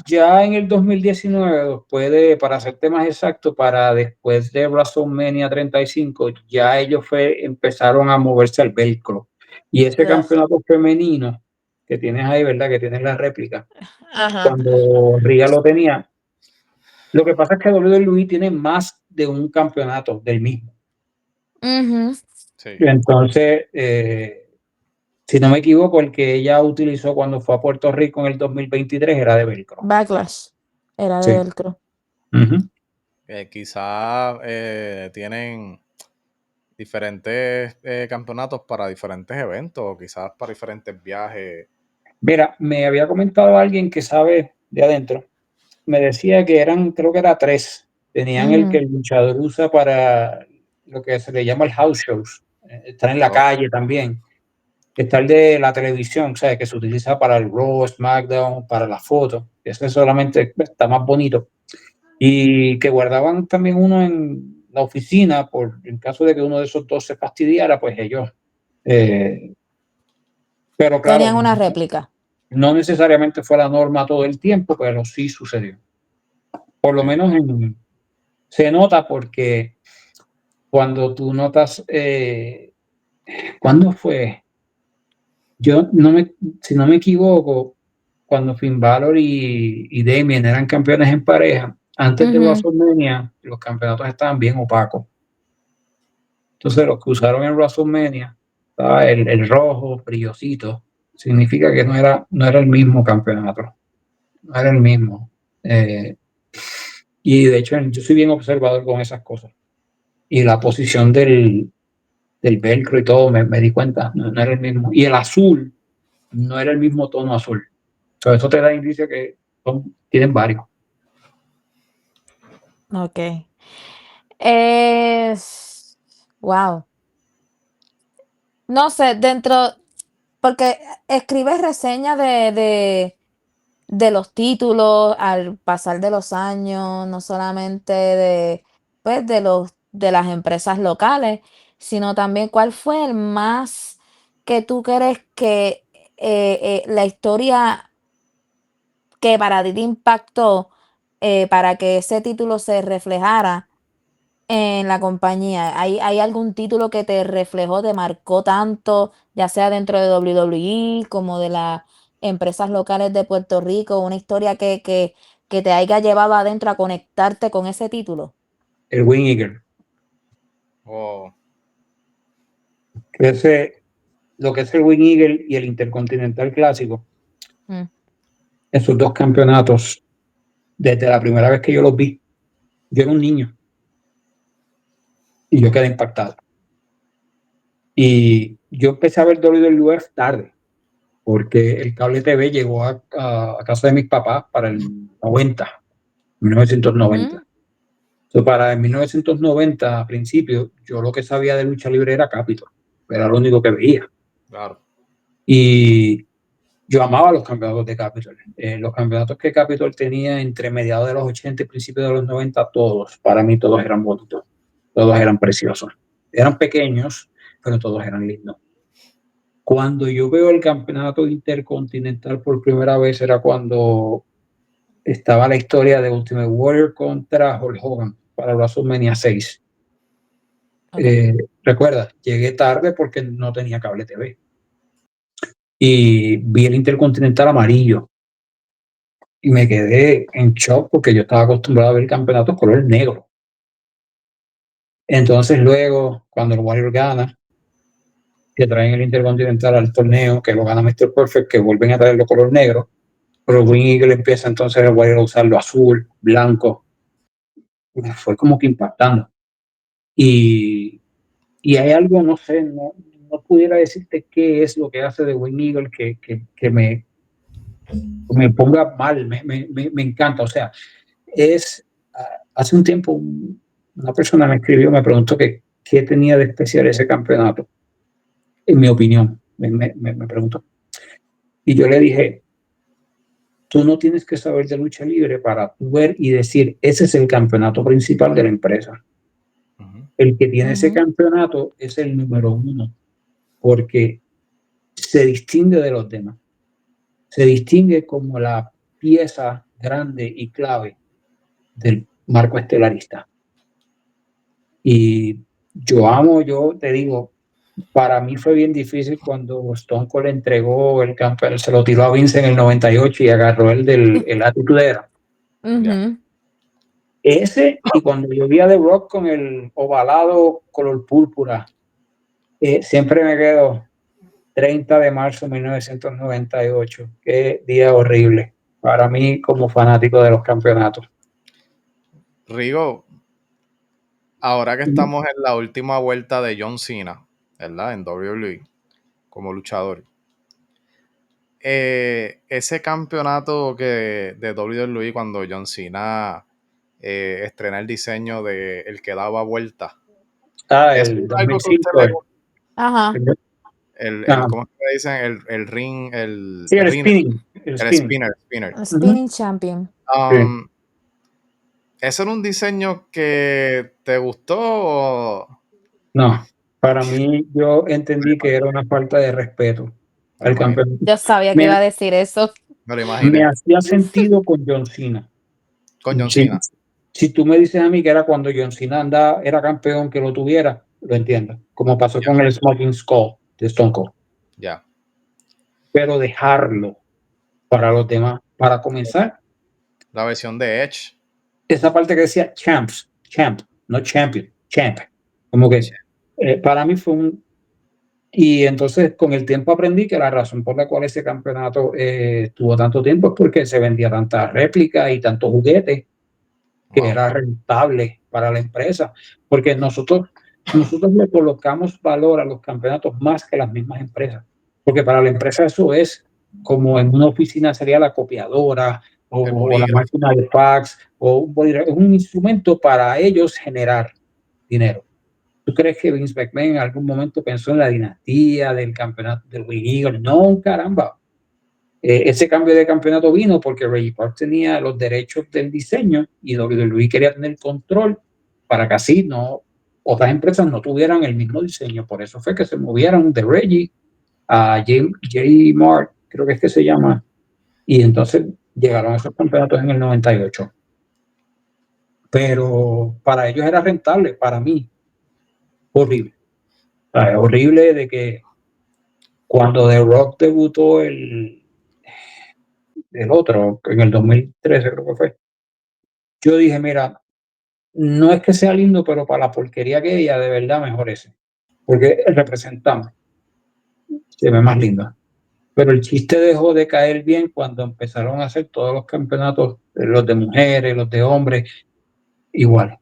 en el 2019, para hacerte más exacto, para después de WrestleMania 35, ya ellos empezaron a moverse al velcro. Y ese Ugh. campeonato femenino que tienes ahí, ¿verdad? Que tienes la réplica. Ajá. Cuando Ria lo tenía, lo que pasa es que WWE tiene más de un campeonato del mismo. Ujú. Sí. Entonces, si no me equivoco, el que ella utilizó cuando fue a Puerto Rico en el 2023 era de velcro. Backlash era de Sí. velcro. Ujú. Quizás tienen diferentes campeonatos para diferentes eventos, o quizás para diferentes viajes. Mira, me había comentado alguien que sabe de adentro. Me decía que creo que era 3. Tenían el que Ujú. el luchador usa para lo que se le llama el house shows. Estar en la Oh, calle también. Está el de la televisión, o sea, que se utiliza para el Raw, SmackDown, para la foto. Ese solamente está más bonito. Y que guardaban también uno en la oficina, en caso de que uno de esos dos se fastidiara, pues ellos. Pero claro, Tenían una réplica. no necesariamente fue la norma todo el tiempo, pero sí sucedió. Por lo ok. menos se nota porque cuando tú notas, ¿cuándo fue? Yo no me, si no me equivoco, cuando Finn Balor y Damien eran campeones en pareja, antes de Ujú. WrestleMania, los campeonatos estaban bien opacos. Entonces, los que usaron en WrestleMania, estaba el rojo, brillosito, significa que no era el mismo campeonato, no era el mismo. Eh, y de hecho, yo soy bien observador con esas cosas. Y la posición del velcro y todo, me di cuenta, no era el mismo. Y el azul no era el mismo tono azul. Entonces, eso te da indicio que tienen varios. Ok. Es, wow. No sé, porque escribes reseñas de los títulos al pasar de los años, no solamente pues, de las empresas locales, sino también cuál fue el más que tú crees que la historia que para ti te impactó, para que ese título se reflejara en la compañía. ¿Hay algún título que te reflejó, te marcó tanto, ya sea dentro de WWE como de las empresas locales de Puerto Rico, una historia que te haya llevado adentro a conectarte con ese título? El Wing Eagle. Oh, Lo que es el Wing Eagle y el Intercontinental Clásico, Mm. esos dos campeonatos, desde la primera vez que yo los vi, yo era un niño y yo quedé impactado. Y yo empecé a ver WWF tarde, porque el cable TV llegó a casa de mis papás para el 1990. Ujú, Entonces, para el 1990, a principio, yo lo que sabía de lucha libre era Capitol, era lo único que veía. claro. Y yo amaba los campeonatos de Capitol. Los campeonatos que Capitol tenía entre mediados de los 80 y principios de los 90, para mí todos eran bonitos, todos eran preciosos. Eran pequeños, pero todos eran lindos. Cuando yo veo el campeonato intercontinental por primera vez era cuando estaba la historia de Ultimate Warrior contra Hulk Hogan para WrestleMania 6. ok. Recuerda, llegué tarde porque no tenía cable TV y vi el intercontinental amarillo y me quedé en shock porque yo estaba acostumbrado a ver campeonatos color negro. Entonces luego, cuando el Warrior gana, que traen el Intercontinental al torneo, que lo gana Mr. Perfect, que vuelven a traerlo color negro, pero Wing Eagle empieza entonces a usarlo azul, blanco. Fue como que impactando. Y hay algo, no sé, no pudiera decirte qué es lo que hace de Wing Eagle que me ponga mal, me encanta. O sea, hace un tiempo una persona me escribió, me preguntó qué tenía de especial ese campeonato, en mi opinión, me preguntó. Y yo le dije, tú no tienes que saber de lucha libre para ver y decir, ese es el campeonato principal de la empresa. El que tiene ese campeonato es el número 1, porque se distingue de los demás. Se distingue como la pieza grande y clave del marco estelarista. Y yo te digo, para mí fue bien difícil cuando Stone Cold entregó el campeonato, se lo tiró a Vince en el 98 y agarró el Attitude Era. Ese, y cuando yo vi a The Rock con el ovalado color púrpura, siempre me quedo 30 de marzo de 1998. Qué día horrible para mí como fanático de los campeonatos. Rigo, ahora que estamos en la última vuelta de John Cena, ¿verdad? En WWE, como luchador. Ese campeonato de WWE cuando John Cena estrena el diseño de el que daba vuelta. El 2005. Ajá. ¿Cómo se dicen? El ring, el spinning. El spinner. Spinning champion. Sí. ¿Eso era un diseño que te gustó o...? No, para mí yo entendí que era una falta de respeto al campeonato. Yo sabía que iba a decir eso. Me lo imaginé. Me hacía sentido con John Cena. Con John Cena. Si tú me dices a mí que era cuando John Cena era campeón, que lo tuviera, lo entiendo. Como pasó con el Smoking Skull de Stone Cold. Ya. Pero dejarlo para los demás, para comenzar. La versión de Edge. Esa parte que decía champ, no champion, champ. Como que para mí fue Y entonces con el tiempo aprendí que la razón por la cual ese campeonato tuvo tanto tiempo es porque se vendía tanta réplica y tantos juguetes que era rentable para la empresa. Porque nosotros le colocamos valor a los campeonatos más que las mismas empresas. Porque para la empresa eso es como en una oficina sería la copiadora o la máquina de fax es un instrumento para ellos generar dinero. ¿Tú crees que Vince McMahon en algún momento pensó en la dinastía del campeonato del Wing Eagle? No, caramba. Ese cambio de campeonato vino porque Reggie Park tenía los derechos del diseño y WWE quería tener control para que así otras empresas no tuvieran el mismo diseño. Por eso fue que se movieron de Reggie a J. Mark, creo que es que se llama, y entonces llegaron a esos campeonatos en el 98. Pero para ellos era rentable, para mí horrible. Horrible de que cuando The Rock debutó el otro, en el 2013 creo que fue, yo dije, mira, no es que sea lindo, pero para la porquería que ella, de verdad mejor ese. Porque el representante se ve más lindo. Pero el chiste dejó de caer bien cuando empezaron a hacer todos los campeonatos, los de mujeres, los de hombres, iguales.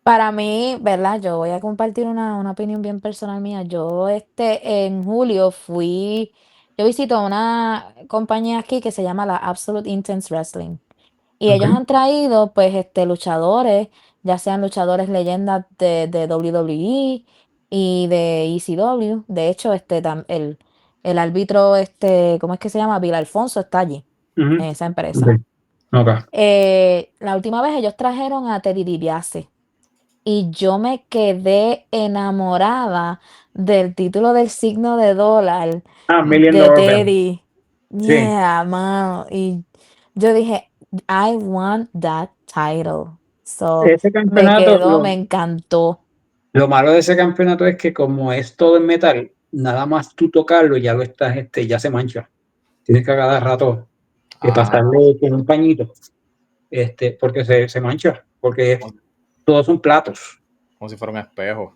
Para mí, ¿verdad? Yo voy a compartir una opinión bien personal mía. Yo en julio yo visito una compañía aquí que se llama la Absolute Intense Wrestling. Y ellos han traído, pues, luchadores, ya sean luchadores leyendas de WWE y de ECW. De hecho, el árbitro, ¿cómo es que se llama? Bill Alfonso está allí, en esa empresa. La última vez ellos trajeron a Teddy DiBiase. Y yo me quedé enamorada del título del signo de dólar de Teddy. Yeah, mano. Y yo dije, I want that title. So, Ese me campeonato, me encantó. Lo malo de ese campeonato es que como es todo en metal, nada más tú tocarlo ya lo estás, ya se mancha. Tienes que a cada rato pasarlo con un pañito, porque se mancha, porque todos son platos. Como si fuera un espejo.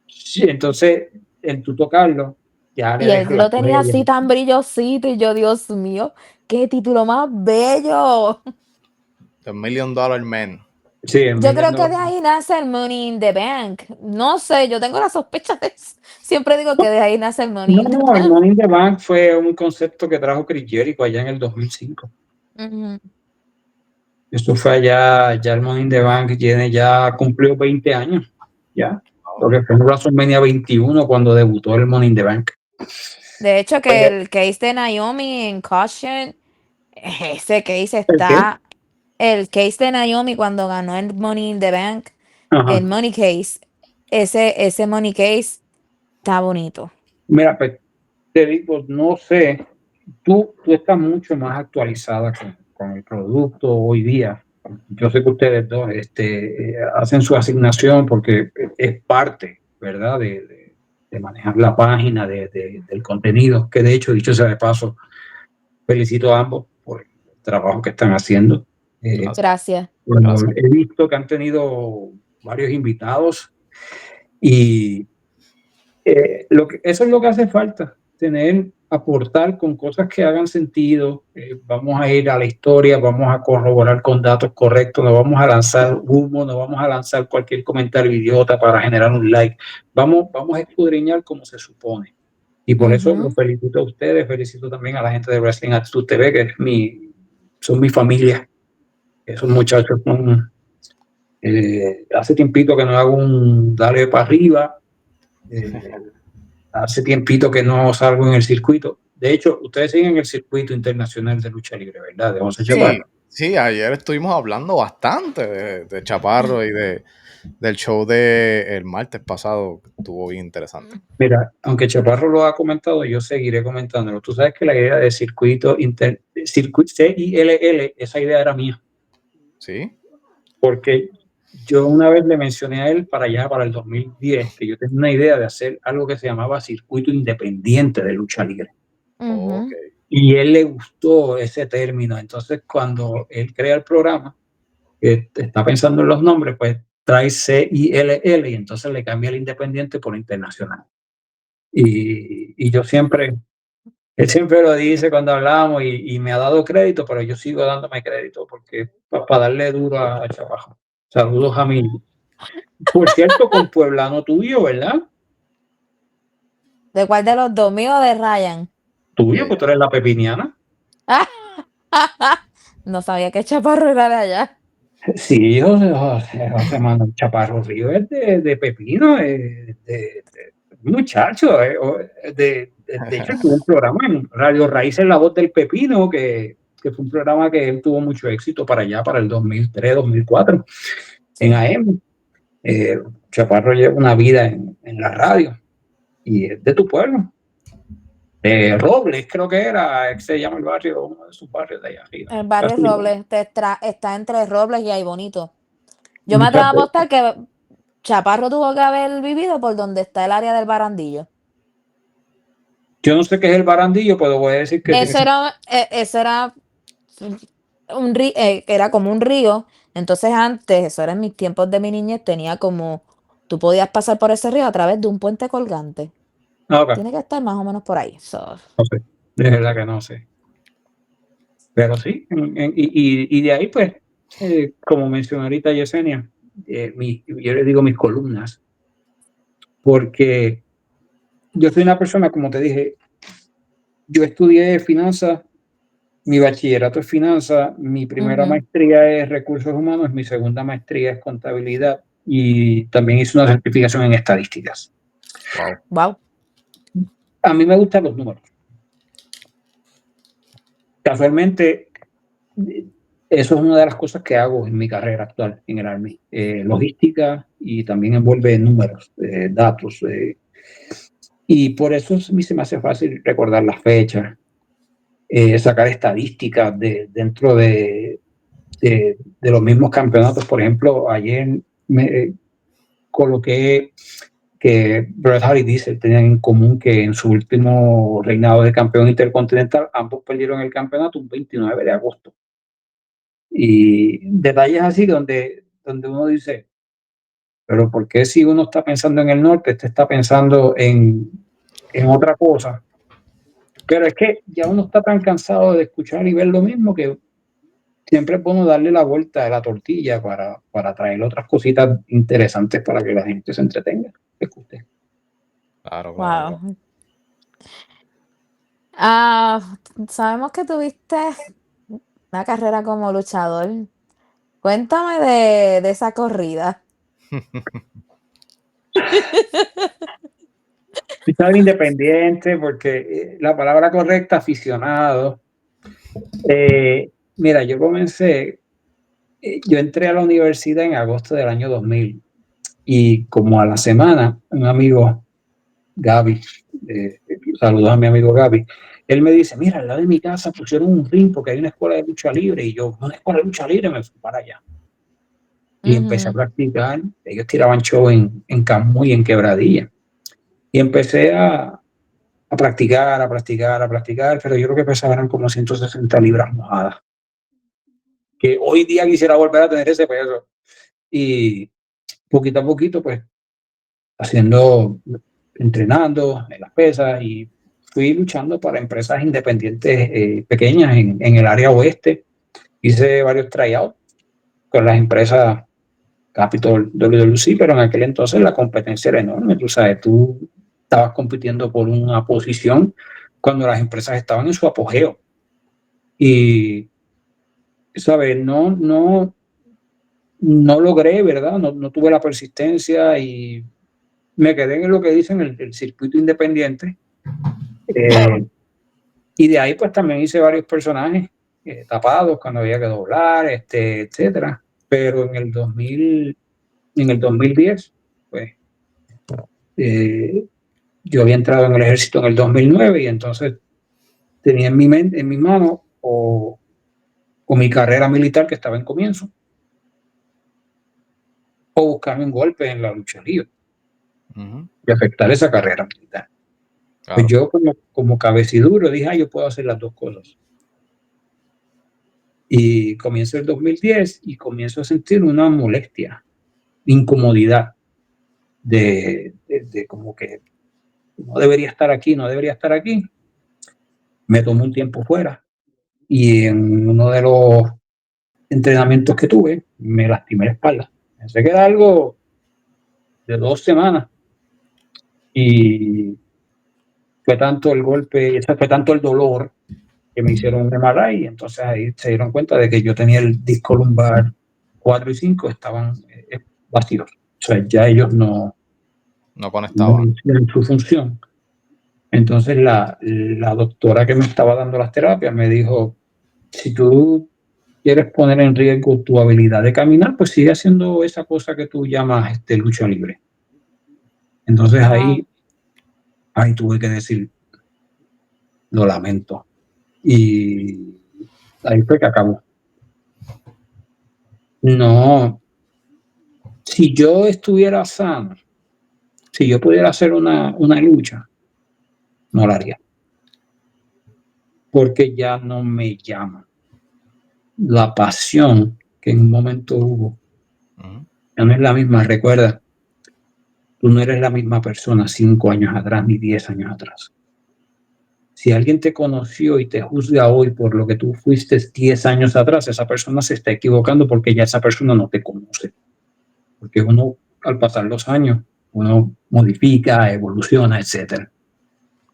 Sí, entonces, el tú tocarlo, Ya le Y él dejan la lo tenía huella. así tan brillosito y yo, Dios mío, qué título más bello. The $1 Million Man. Sí, el Yo creo Million que Dollar. de ahí nace el Money in the Bank. No sé, yo tengo la sospecha de eso. Siempre digo que de ahí nace el Money No, in the no, el Bank. Money in the Bank fue un concepto que trajo Chris Jericho allá en el 2005. Ujú. Esto fue allá, ya el Money in the Bank tiene ya cumplió 20 años, ya. Lo que fue en WrestleMania 21 cuando debutó el Money in the Bank. De hecho, que Oye, el case de Naomi en Caution, ese case ¿el qué? está. El case de Naomi cuando ganó el Money in the Bank, Ajá. el Money Case, ese Money Case está bonito. Mira, pues te digo, no sé, tú estás mucho más actualizada con el producto hoy día. Yo sé que ustedes dos hacen su asignación porque es parte, ¿verdad? De manejar la página, del contenido, que de hecho, dicho sea de paso, felicito a ambos por el trabajo que están haciendo. Gracias, Gracias. Bueno, gracias. he visto que han tenido varios invitados y eso es lo que hace falta, aportar con cosas que hagan sentido. Vamos a ir a la historia, vamos a corroborar con datos correctos, no vamos a lanzar humo, no vamos a lanzar cualquier comentario idiota para generar un like. Vamos a escudriñar como se supone. Y por eso los Ujú, felicito a ustedes, felicito también a la gente de Wrestling Attitude TV, que son mi familia. Esos muchachos hace tiempito que no hago un dale para arriba. eh, Hace tiempito que no salgo en el circuito. De hecho, ustedes siguen el circuito internacional de lucha libre, ¿verdad? De José Sí, Chaparro. sí, ayer estuvimos hablando bastante de Chaparro y del show del martes pasado, que estuvo bien interesante. Mira, aunque Chaparro lo ha comentado, yo seguiré comentándolo. Tú sabes que la idea de circuito CILL, esa idea era mía, ¿Sí? porque yo una vez le mencioné a él para allá, para el 2010, que yo tenía una idea de hacer algo que se llamaba circuito independiente de lucha libre. Ok. ujú. Y a él le gustó ese término. Entonces, cuando él crea el programa, que está pensando en los nombres, pues trae CILL y entonces le cambia el independiente por internacional. Y yo siempre, él siempre lo dice cuando hablamos y me ha dado crédito, pero yo sigo dándome crédito porque para darle duro a Chabajo. Saludos a mí. Por cierto, con Pueblano tuyo, ¿verdad? ¿De cuál de los dos? ¿Mío o de Ryan? Tuyo, Eh, pues tú eres la pepiniana. No sabía que Chaparro era de allá. Sí, José Manuel Chaparro Río es de Pepino, muchacho. De hecho, tuvo un programa en Radio Raíces, La Voz del Pepino, que fue un programa que él tuvo mucho éxito para allá, para el 2003, 2004, en Sí. AM. Chaparro lleva una vida en la radio y es de tu pueblo. Robles, creo que era, que se llama el barrio, uno de sus barrios de allá arriba. El barrio Casi, Robles está entre Robles y Ay Bonito. Yo me atrevo muchas a veces. apostar que Chaparro tuvo que haber vivido por donde está el área del barandillo. Yo no sé qué es el barandillo, pero voy a decir que tiene. Eso era era como un río. Entonces antes, eso era en mis tiempos de mi niñez, tenía como, tú podías pasar por ese río a través de un puente colgante. No, ok, Tiene que estar más o menos por ahí. So, no sé, de verdad que no sé. Pero sí, y de ahí, pues, como mencionó ahorita Yesenia, yo le digo mis columnas, porque yo soy una persona, como te dije, yo estudié finanzas, mi bachillerato es finanzas, mi primera ujú. maestría es recursos humanos, mi segunda maestría es contabilidad y también hice una certificación en estadísticas. wow. Wow. A mí me gustan los números. Casualmente, eso es una de las cosas que hago en mi carrera actual en el Army. Logística y también envuelve números, datos. Y por eso a mí se me hace fácil recordar las fechas, sacar estadísticas dentro de los mismos campeonatos. Por ejemplo, ayer me coloqué que Bret Hart y Diesel tenían en común que en su último reinado de campeón intercontinental, ambos perdieron el campeonato un 29 de agosto. Y detalles así donde uno dice, pero ¿por qué si uno está pensando en el norte, este está pensando en otra cosa. Pero es que ya uno está tan cansado de escuchar y ver lo mismo que siempre es bueno darle la vuelta a la tortilla para traer otras cositas interesantes para que la gente se entretenga. Escuche. Claro, claro, claro. Wow. Sabemos que tuviste una carrera como luchador. Cuéntame de esa corrida. Luchador independiente, porque la palabra correcta, aficionado. Mira, yo comencé, yo entré a la universidad en agosto del año 2000 y como a la semana, un amigo, Gaby, saludos a mi amigo Gaby, él me dice, mira, al lado de mi casa pusieron un ring porque hay una escuela de lucha libre y yo, una escuela de lucha libre, me fui para allá. Y empecé a practicar, ellos tiraban show en Camuy, en Quebradilla. Y empecé a practicar, pero yo creo que pesaban como 160 libras mojadas. Que hoy día quisiera volver a tener ese peso. Y poquito a poquito, pues, haciendo, entrenando en las pesas y fui luchando para empresas independientes pequeñas en el área oeste. Hice varios tryouts con las empresas Capitol WWC, pero en aquel entonces la competencia era enorme. Tú sabes, tú estabas compitiendo por una posición cuando las empresas estaban en su apogeo. Y, ¿sabes? No logré, ¿verdad? No tuve la persistencia y me quedé en lo que dicen el circuito independiente. Y de ahí pues también hice varios personajes tapados cuando había que doblar, etcétera. Pero en el 2010, pues yo había entrado en el ejército en el 2009 y entonces tenía en mi mente, en mi mano o mi carrera militar que estaba en comienzo o buscarme un golpe en la lucha libre y afectar esa carrera militar. Pues Claro. yo como cabeciduro dije, yo puedo hacer las dos cosas. Y comienzo el 2010 y comienzo a sentir una molestia, incomodidad de como que no debería estar aquí, no debería estar aquí. Me tomo un tiempo fuera y en uno de los entrenamientos que tuve me lastimé la espalda. Pensé que era algo de 2 semanas y fue tanto el golpe, fue tanto el dolor que me hicieron un MRI y entonces ahí se dieron cuenta de que yo tenía el disco lumbar 4 y 5 estaban vacíos. O sea, ya ellos no conectaban. hicieron su función. Entonces la doctora que me estaba dando las terapias me dijo, si tú quieres poner en riesgo tu habilidad de caminar, pues sigue haciendo esa cosa que tú llamas lucha libre. Entonces ahí tuve que decir, lo lamento. Y ahí fue que acabó. No, si yo estuviera sano, si yo pudiera hacer una lucha, no la haría. Porque ya no me llama. La pasión que en un momento hubo, ya no es la misma. Recuerda, tú no eres la misma persona 5 años atrás ni 10 años atrás. Si alguien te conoció y te juzga hoy por lo que tú fuiste 10 años atrás, esa persona se está equivocando porque ya esa persona no te conoce. Porque uno, al pasar los años, uno modifica, evoluciona, etc.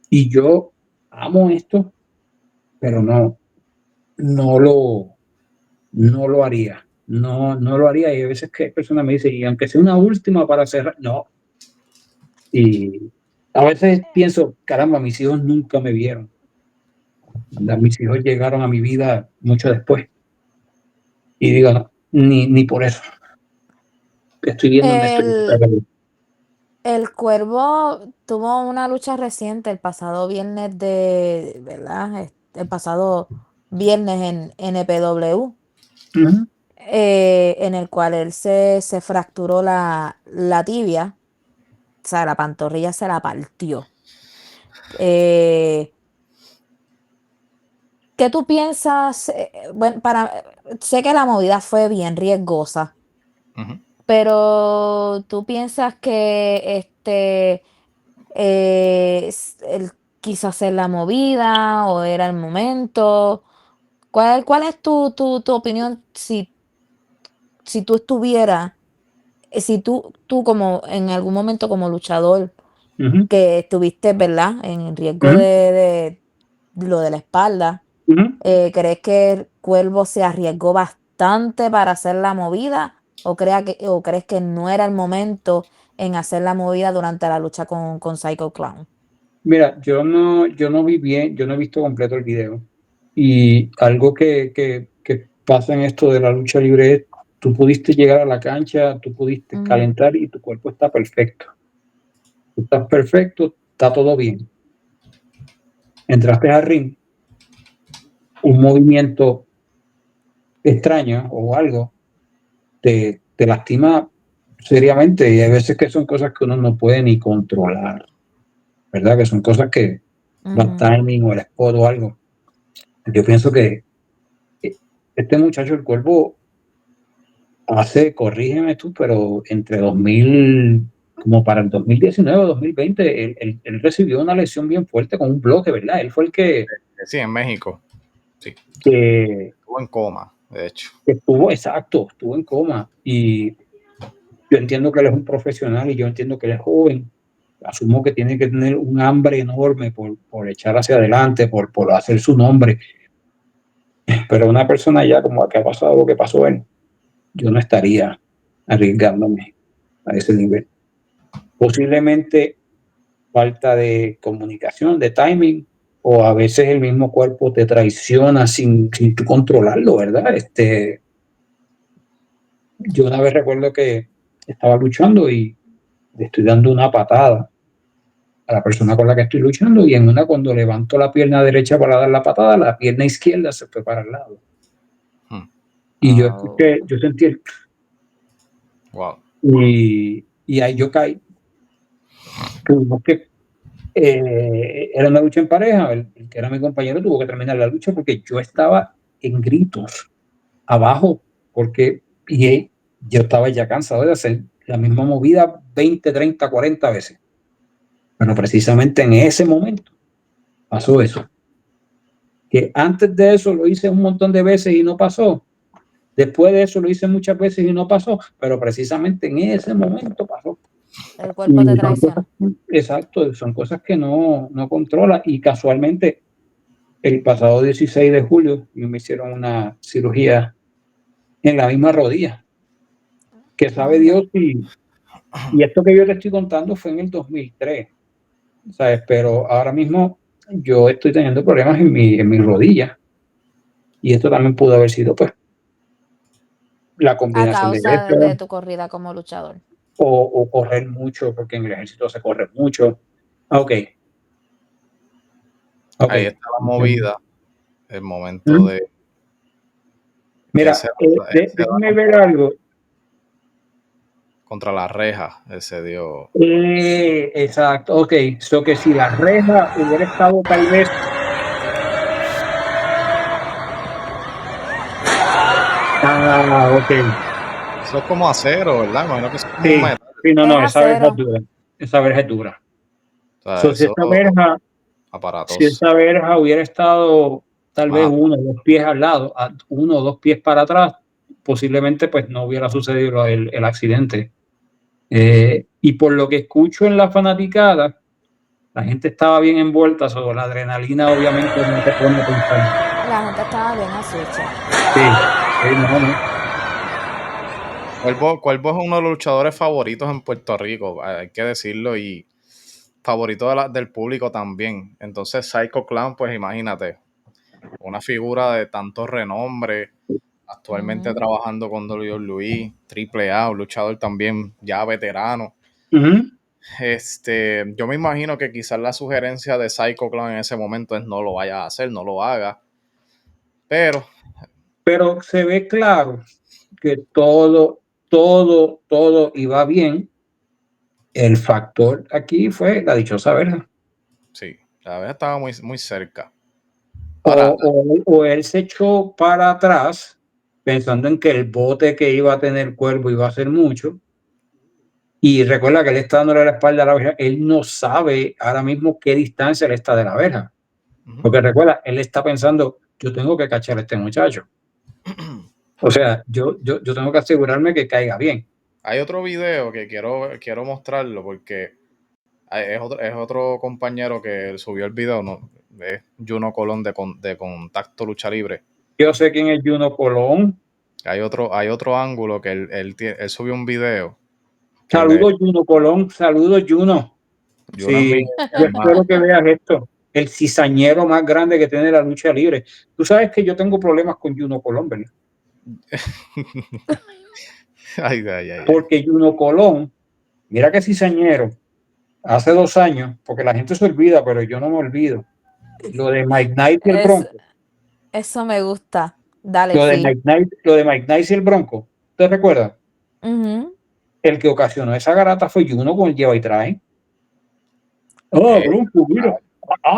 Y yo amo esto, pero no lo haría. No lo haría. Y a veces que personas me dicen, y aunque sea una última para cerrar, no. Y a veces pienso, caramba, mis hijos nunca me vieron. Mis hijos llegaron a mi vida mucho después. Y digo, no, ni por eso. Estoy viendo donde estoy. El Cuervo tuvo una lucha reciente el pasado viernes ¿verdad? El pasado viernes en NPW, en el cual él se fracturó la tibia, o sea, la pantorrilla se la partió. ¿Qué tú piensas? Bueno, sé que la movida fue bien riesgosa, pero tú piensas que él quiso hacer la movida o era el momento. ¿Cuál es tu opinión si tú estuvieras, si tú como en algún momento como luchador Ujú, que estuviste, ¿verdad? En riesgo ujú, de lo de la espalda, ujú. ¿crees que el Cuervo se arriesgó bastante para hacer la movida o crees que no era el momento en hacer la movida durante la lucha con Psycho Clown? Mira, yo no vi bien, yo no he visto completo el video. Y algo que pasa en esto de la lucha libre es, tú pudiste llegar a la cancha, tú pudiste Ujú, calentar y tu cuerpo está perfecto. Tú estás perfecto, está todo bien. Entraste al ring, un movimiento extraño o algo te lastima seriamente y hay veces que son cosas que uno no puede ni controlar, ¿verdad? Que son cosas que va ujú. timing o el spot o algo. Yo pienso que este muchacho, el Cuervo, hace, corrígeme tú, pero entre 2000, como para el 2019 o 2020, él recibió una lesión bien fuerte con un bloque, ¿verdad? Él fue el Sí, en México. Sí. que, Estuvo en coma, de hecho. que estuvo, exacto, estuvo en coma. Y yo entiendo que él es un profesional y yo entiendo que él es joven. Asumo que tiene que tener un hambre enorme por echar hacia adelante, por hacer su nombre. Pero una persona ya como que ha pasado lo que pasó él, yo no estaría arriesgándome a ese nivel. Posiblemente falta de comunicación, de timing, o a veces el mismo cuerpo te traiciona sin tú controlarlo, ¿verdad? Yo una vez recuerdo que estaba luchando y le estoy dando una patada a la persona con la que estoy luchando y en una cuando levanto la pierna derecha para dar la patada, la pierna izquierda se fue para el lado. Hmm. Y yo Oh, escuché, yo sentí el... Wow. Y ahí yo caí. Tuvimos que era una lucha en pareja, el que era mi compañero tuvo que terminar la lucha porque yo estaba en gritos abajo, porque yo estaba ya cansado de hacer la misma movida 20 30 40 veces. Pero precisamente en ese momento pasó eso. Que antes de eso lo hice un montón de veces y no pasó. Después de eso lo hice muchas veces y no pasó, pero precisamente en ese momento pasó. el cuerpo te Y son cosas, traiciona. exacto, son cosas que no controla y casualmente el pasado 16 de julio me hicieron una cirugía en la misma rodilla, que sabe Anda. Dios y esto que yo te estoy contando fue en el 2003, ¿sabes? Pero ahora mismo yo estoy teniendo problemas en mi rodilla y esto también pudo haber sido pues la A combinación de causa esto de tu corrida como luchador. o correr mucho, porque en el ejército se corre mucho. Ah, ok, ok. Ahí está la movida, el momento ¿Mm? de Mira, él se da déjame ver algo. contra la reja, él se dio. Exacto, ok. So que si la reja hubiera estado tal vez. Ah, ok. Eso es como acero, ¿verdad? Imagino que eso es como un Sí, metal. sí, no, Es no, esa verja es acero. dura. Esa verja es dura. O sea, So, eso si aparatos. esa verja hubiera estado tal vez Ajá. uno o dos pies al lado, uno o dos pies para atrás, posiblemente pues no hubiera sucedido el accidente. Y por lo que escucho en la fanaticada, la gente estaba bien envuelta, sobre la adrenalina obviamente no te pone a pensar. La gente estaba bien asucha. Sí, sí, no, no. Cuervo es uno de los luchadores favoritos en Puerto Rico, hay que decirlo, y favorito del público también. Entonces, Psycho Clown, pues imagínate, una figura de tanto renombre, actualmente Ujú. trabajando con WWE, Triple A, un luchador también ya veterano. Ujú. Yo me imagino que quizás la sugerencia de Psycho Clown en ese momento es no lo vaya a hacer, no lo haga, pero Pero se ve claro que todo iba bien. El factor aquí fue la dichosa verja. sí, la vez estaba muy, muy cerca. O, Ahora, o él se echó para atrás pensando en que el bote que iba a tener Cuervo iba a ser mucho Y recuerda que él está dándole la espalda a la verja. Él no sabe ahora mismo qué distancia él está de la verja. Porque recuerda, él está pensando, yo tengo que cachar a este muchacho. O sea, yo tengo que asegurarme que caiga bien. Hay otro video que quiero mostrarlo porque es otro compañero que subió el video, ¿no? Es Juno Colón de Contacto Lucha Libre. Yo sé quién es Juno Colón. Hay otro ángulo que él subió un video. Saludos, Juno Colón. Saludos, Juno. Juno es Sí, yo espero que veas esto. El cizañero más grande que tiene la lucha libre. Tú sabes que yo tengo problemas con Juno Colón, ¿verdad? Ay. Porque Juno Colón, mira que cizañero, hace 2 años, porque la gente se olvida, pero yo no me olvido. Lo de Mike Knight y el Bronco. Eso me gusta. Dale, Lo de sí. Mike Knight y el Bronco. ¿Te recuerdas? El que ocasionó esa garata fue Juno con el lleva y trae. Bronco, mira.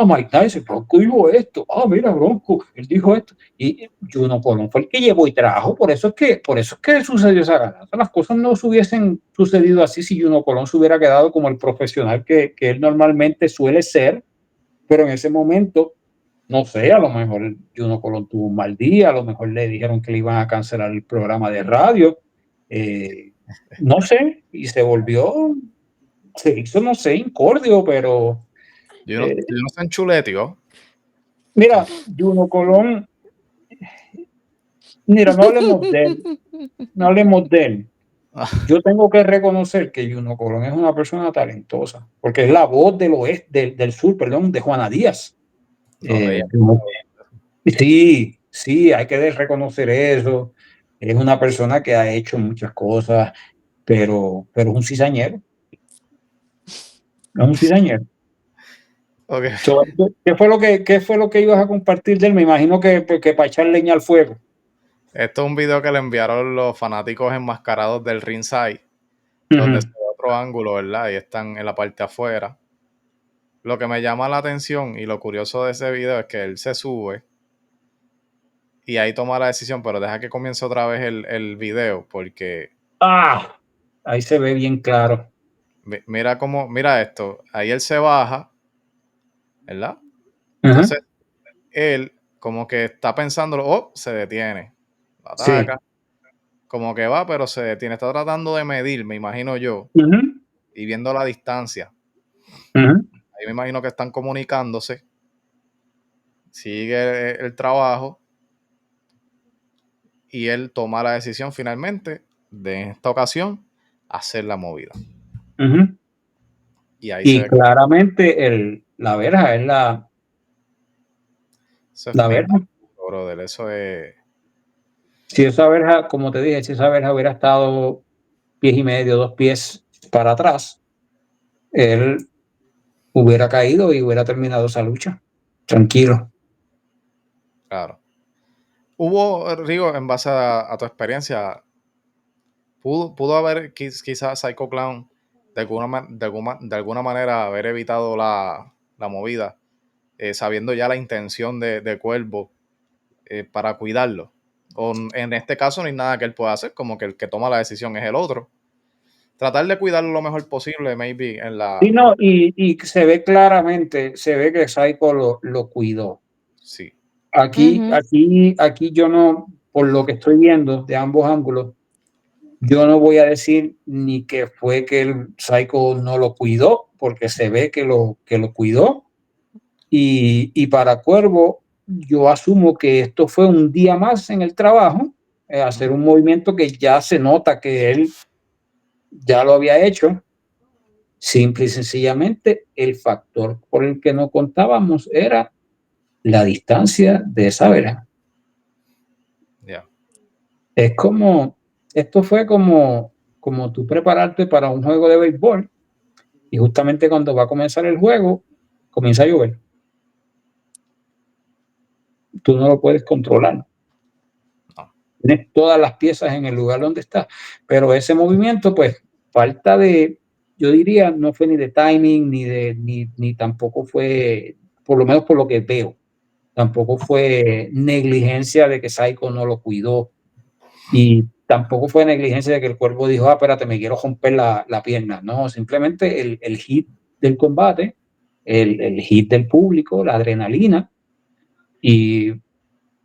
Mike Tyson, Bronco dijo esto. Mira, Bronco, él dijo esto. Y Juno Colón fue el que llevó y trajo. Por eso es que sucedió esa garata. Las cosas no se hubiesen sucedido así si Juno Colón se hubiera quedado como el profesional que él normalmente suele ser. Pero en ese momento, no sé, a lo mejor Juno Colón tuvo un mal día, a lo mejor le dijeron que le iban a cancelar el programa de radio. No sé, y se hizo, no sé, incordio, pero... Yo no sé en chuletio. Mira, Juno Colón, mira, no hablemos de él. Yo tengo que reconocer que Juno Colón es una persona talentosa, porque es la voz del oeste, del sur, perdón, de Juana Díaz. Sí, hay que reconocer eso. Es una persona que ha hecho muchas cosas, pero es un cizañero. Es un cizañero. Okay. ¿Qué fue lo que ibas a compartir de él? Me imagino que para echar leña al fuego. Esto es un video que le enviaron los fanáticos enmascarados del ringside, donde se ve otro ángulo, ¿verdad? Y están en la parte afuera. Lo que me llama la atención y lo curioso de ese video es que él se sube y ahí toma la decisión, pero deja que comience otra vez el video porque... Ahí se ve bien claro. Mira esto, ahí él se baja, ¿verdad? Entonces, él como que está pensándolo, se detiene, lo ataca, como que va, pero se detiene, está tratando de medir, me imagino yo, y viendo la distancia. Ahí me imagino que están comunicándose, sigue el trabajo, y él toma la decisión finalmente de, en esta ocasión, hacer la movida. Y ahí se ve claramente la verja es la verja. Brother, eso es... Si esa verja, como te dije, si esa verja hubiera estado 1,5 pies, 2 pies para atrás, él hubiera caído y hubiera terminado esa lucha. Tranquilo. Claro. Hubo, Rigo, en base a tu experiencia, pudo haber quizás Psycho Clown de alguna manera haber evitado la movida, sabiendo ya la intención de Cuervo para cuidarlo. O en este caso no hay nada que él pueda hacer, como que el que toma la decisión es el otro. Tratar de cuidarlo lo mejor posible, maybe, en la... Sí, no, y se ve claramente, se ve que Psycho lo cuidó. Sí. Aquí yo no, por lo que estoy viendo de ambos ángulos, yo no voy a decir ni que fue que el Psycho no lo cuidó, porque se ve que lo cuidó. Y para Cuervo, yo asumo que esto fue un día más en el trabajo, hacer un movimiento que ya se nota que él ya lo había hecho. Simple y sencillamente, el factor por el que no contábamos era la distancia de esa verja. Es como, esto fue como tú prepararte para un juego de béisbol y justamente cuando va a comenzar el juego, comienza a llover. Tú no lo puedes controlar. Tienes todas las piezas en el lugar donde está, pero ese movimiento, pues, falta de, yo diría, no fue ni de timing, ni tampoco fue, por lo menos por lo que veo, tampoco fue negligencia de que Psycho no lo cuidó. Y tampoco fue negligencia de que el cuerpo dijo, espérate, me quiero romper la pierna. No, simplemente el hit del combate, el hit del público, la adrenalina, y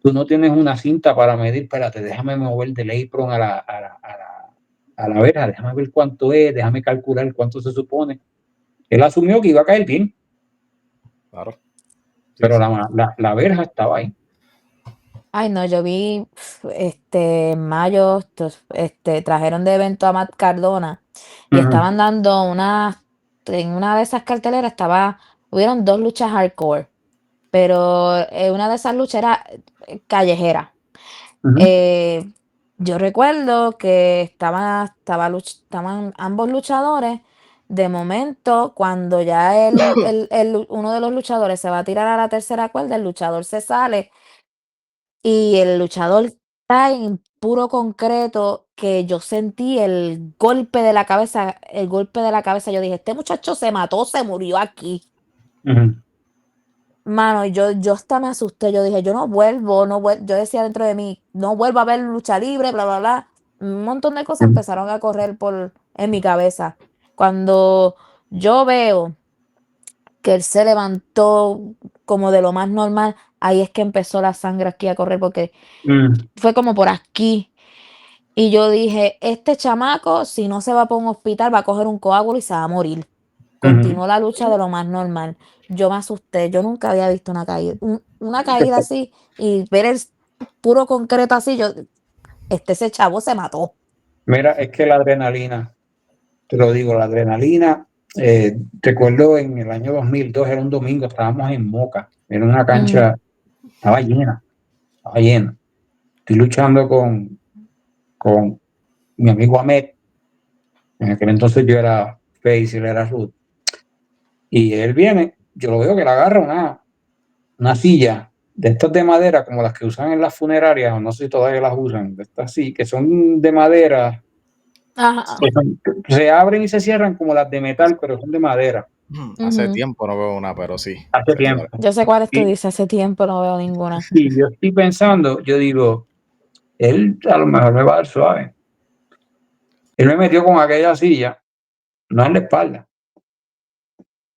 tú no tienes una cinta para medir, espérate, déjame mover del apron a la verja, déjame ver cuánto es, déjame calcular cuánto se supone. Él asumió que iba a caer bien, Claro. Sí, pero sí. la verja estaba ahí. Ay, no, yo vi, en mayo, trajeron de evento a Matt Cardona y estaban dando en una de esas carteleras hubieron 2 luchas hardcore, pero una de esas luchas era callejera. Yo recuerdo que estaban ambos luchadores. De momento, cuando ya uno de los luchadores se va a tirar a la tercera cuerda, el luchador se sale y el luchador cae en puro concreto, que yo sentí el golpe de la cabeza. Yo dije, este muchacho se mató, se murió aquí. Mano, yo hasta me asusté, yo dije, yo no vuelvo, yo decía dentro de mí, no vuelvo a ver lucha libre, bla, bla, bla. Un montón de cosas empezaron a correr en mi cabeza. Cuando yo veo que él se levantó como de lo más normal, ahí es que empezó la sangre aquí a correr, porque fue como por aquí. Y yo dije, este chamaco, si no se va para un hospital, va a coger un coágulo y se va a morir. Continuó la lucha de lo más normal. Yo me asusté, yo nunca había visto una caída así, y ver el puro concreto así, ese chavo se mató. Mira, es que la adrenalina, te lo digo, la adrenalina, recuerdo en el año 2002, era un domingo, estábamos en Moca, en una cancha, estaba llena. Estoy luchando con mi amigo Ahmed, en aquel entonces yo era face y él era Ruth, y él viene, yo lo veo que le agarra una silla de estas de madera, como las que usan en las funerarias, o no sé si todavía las usan, de estas sí, que son de madera, Ajá. que se abren y se cierran como las de metal, pero son de madera. Hace Ujú. tiempo no veo una, pero sí. Hace Sé cuál tiempo. es. Yo sé cuáles tú Y, dices, hace tiempo no veo ninguna. y yo estoy pensando, yo digo, él a lo mejor me va a dar suave. Él me metió con aquella silla, no en la espalda,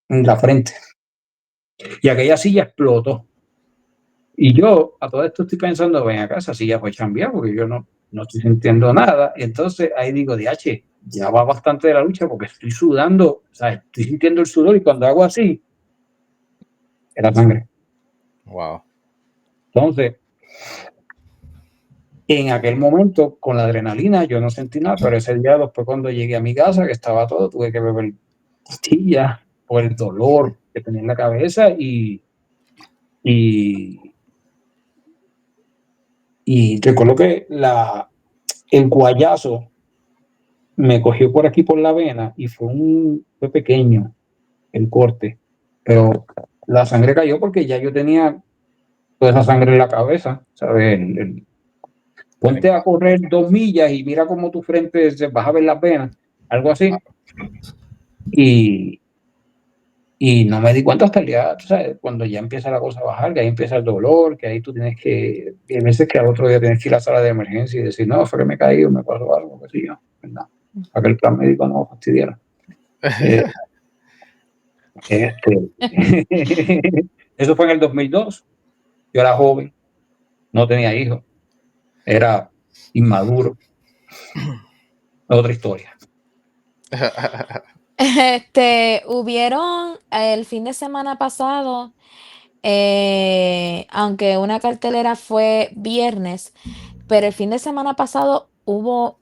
en la frente. Y aquella silla explotó. Y yo a todo esto estoy pensando, ven acá, esa silla fue cambiar porque yo no estoy sintiendo nada. Y entonces ahí digo, DH, ya va bastante de la lucha porque estoy sudando, o sea, estoy sintiendo el sudor y cuando hago así, era sangre. Wow. Entonces, en aquel momento, con la adrenalina, yo no sentí nada, pero ese día después cuando llegué a mi casa, que estaba todo, tuve que beber pastillas por el dolor que tenía en la cabeza y recuerdo que el guayazo me cogió por aquí por la vena y fue pequeño el corte, pero la sangre cayó porque ya yo tenía toda esa sangre en la cabeza, ¿sabes? Ponte a correr 2 millas y mira cómo tu frente se vas a ver las venas, algo así. Y, y no me di cuenta hasta el día, ¿sabes? Cuando ya empieza la cosa a bajar, que ahí empieza el dolor, que ahí tú tienes que, hay veces que al otro día tienes que ir a la sala de emergencia y decir, no, fue que me caí o me pasó algo, que sí, yo, ¿verdad? Para que el plan médico no fastidiara. Eh, Eso fue en el 2002. Yo era joven, no tenía hijos, era inmaduro. Otra historia. Hubieron el fin de semana pasado, aunque una cartelera fue viernes, pero el fin de semana pasado hubo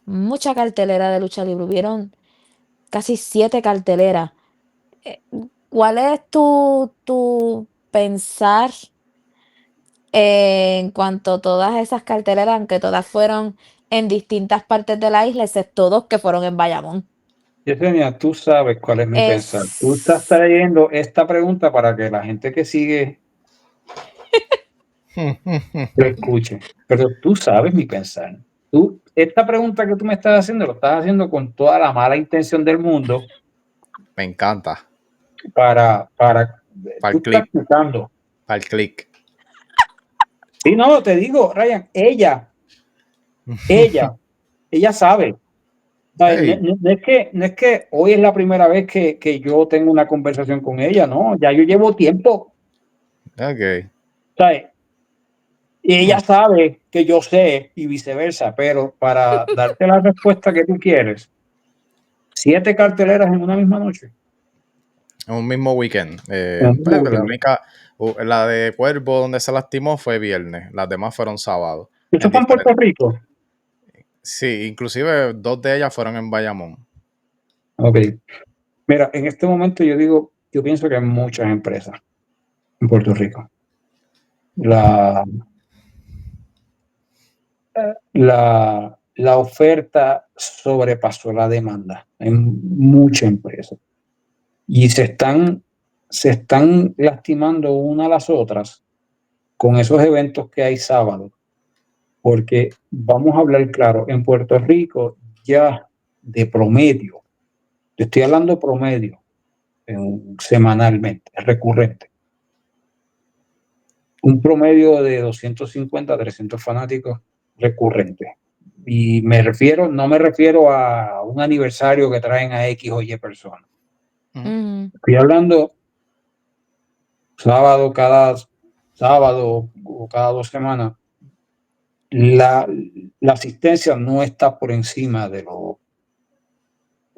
mucha cartelera de lucha libre. Hubieron casi 7 carteleras. Eh, ¿Cuál es tu pensar en cuanto a todas esas carteleras, aunque todas fueron en distintas partes de la isla, excepto 2 que fueron en Bayamón? Yesenia, tú sabes cuál es mi pensar. Tú estás Es trayendo esta pregunta para que la gente que sigue lo escuche. Pero tú sabes mi pensar. Esta pregunta que tú me estás haciendo, lo estás haciendo con toda la mala intención del mundo Me encanta. para Para tú el estás clip, buscando. para el click. Sí, no, te digo, Ryan, ella Ella sabe. Hey, No es que hoy es la primera vez que yo tengo una conversación con ella, no, ya yo llevo tiempo, ok. ¿sabes? Y ella sabe que yo sé y viceversa, pero para darte la respuesta que tú quieres, 7 carteleras en una misma noche. En un mismo weekend. En un mismo Pues, weekend. la de Cuervo donde se lastimó fue viernes, las demás fueron sábado. Eso En fue en Puerto diferente. Rico. Sí, inclusive 2 de ellas fueron en Bayamón. Ok. Mira, en este momento yo pienso que hay muchas empresas en Puerto Rico. La, la oferta sobrepasó la demanda en muchas empresas y se están lastimando una a las otras con esos eventos que hay sábado, porque vamos a hablar claro, en Puerto Rico ya de promedio, te estoy hablando promedio, semanalmente, recurrente, un promedio de 250 a 300 fanáticos recurrente. Y no me refiero a un aniversario que traen a X o Y personas. Estoy hablando cada sábado o cada 2 semanas. La, la asistencia no está por encima de lo.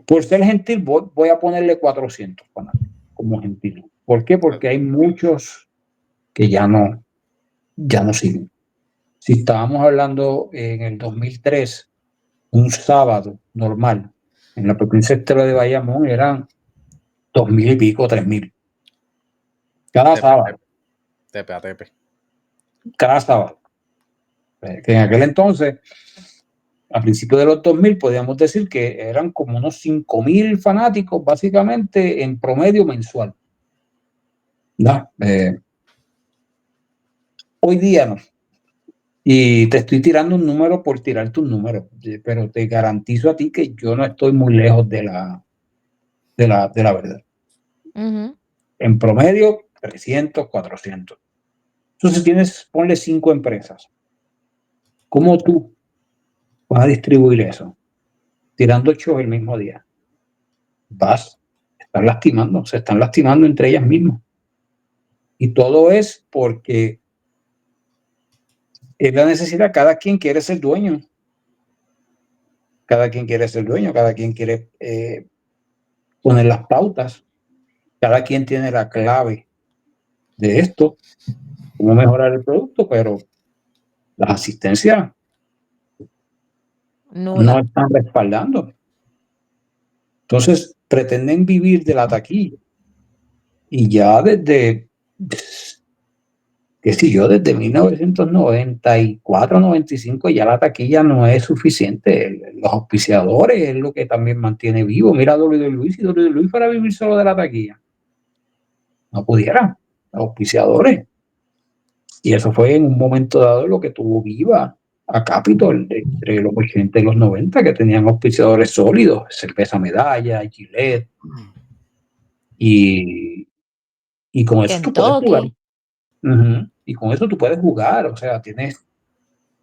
Por ser gentil, voy a ponerle 400 fanáticos como gentil. ¿Por qué? Porque hay muchos que ya no siguen. Si estábamos hablando en el 2003, un sábado normal, en la provincia de Bayamón eran 2,000 y pico, 3,000. Cada Tepe, sábado, tepe a tepe. cada sábado. Que en aquel entonces, a principios de los 2000, podíamos decir que eran como unos 5,000 fanáticos, básicamente, en promedio mensual. ¿No? Hoy día no. Y te estoy tirando un número por tirarte un número, pero te garantizo a ti que yo no estoy muy lejos de la verdad. En promedio, 300, 400. Entonces ponle 5 empresas. ¿Cómo tú vas a distribuir eso? Tirando shows el mismo día. Se están lastimando entre ellas mismas. Y todo es porque es la necesidad, cada quien quiere ser dueño. Cada quien quiere ser dueño, cada quien quiere poner las pautas, cada quien tiene la clave de esto, cómo mejorar el producto, pero las asistencias no están respaldando. Entonces, pretenden vivir de la taquilla. Y ya desde 1994, 95, ya la taquilla no es suficiente. Los auspiciadores es lo que también mantiene vivo. Mira WWE, si WWE fuera a vivir solo de la taquilla, no pudiera. Los auspiciadores. Y eso fue en un momento dado lo que tuvo viva a Capitol entre los 80 y los 90, que tenían auspiciadores sólidos, Cerveza Medalla, Gillette, y con eso tú puedes jugar. Kentucky. Y con eso tú puedes jugar, o sea, tienes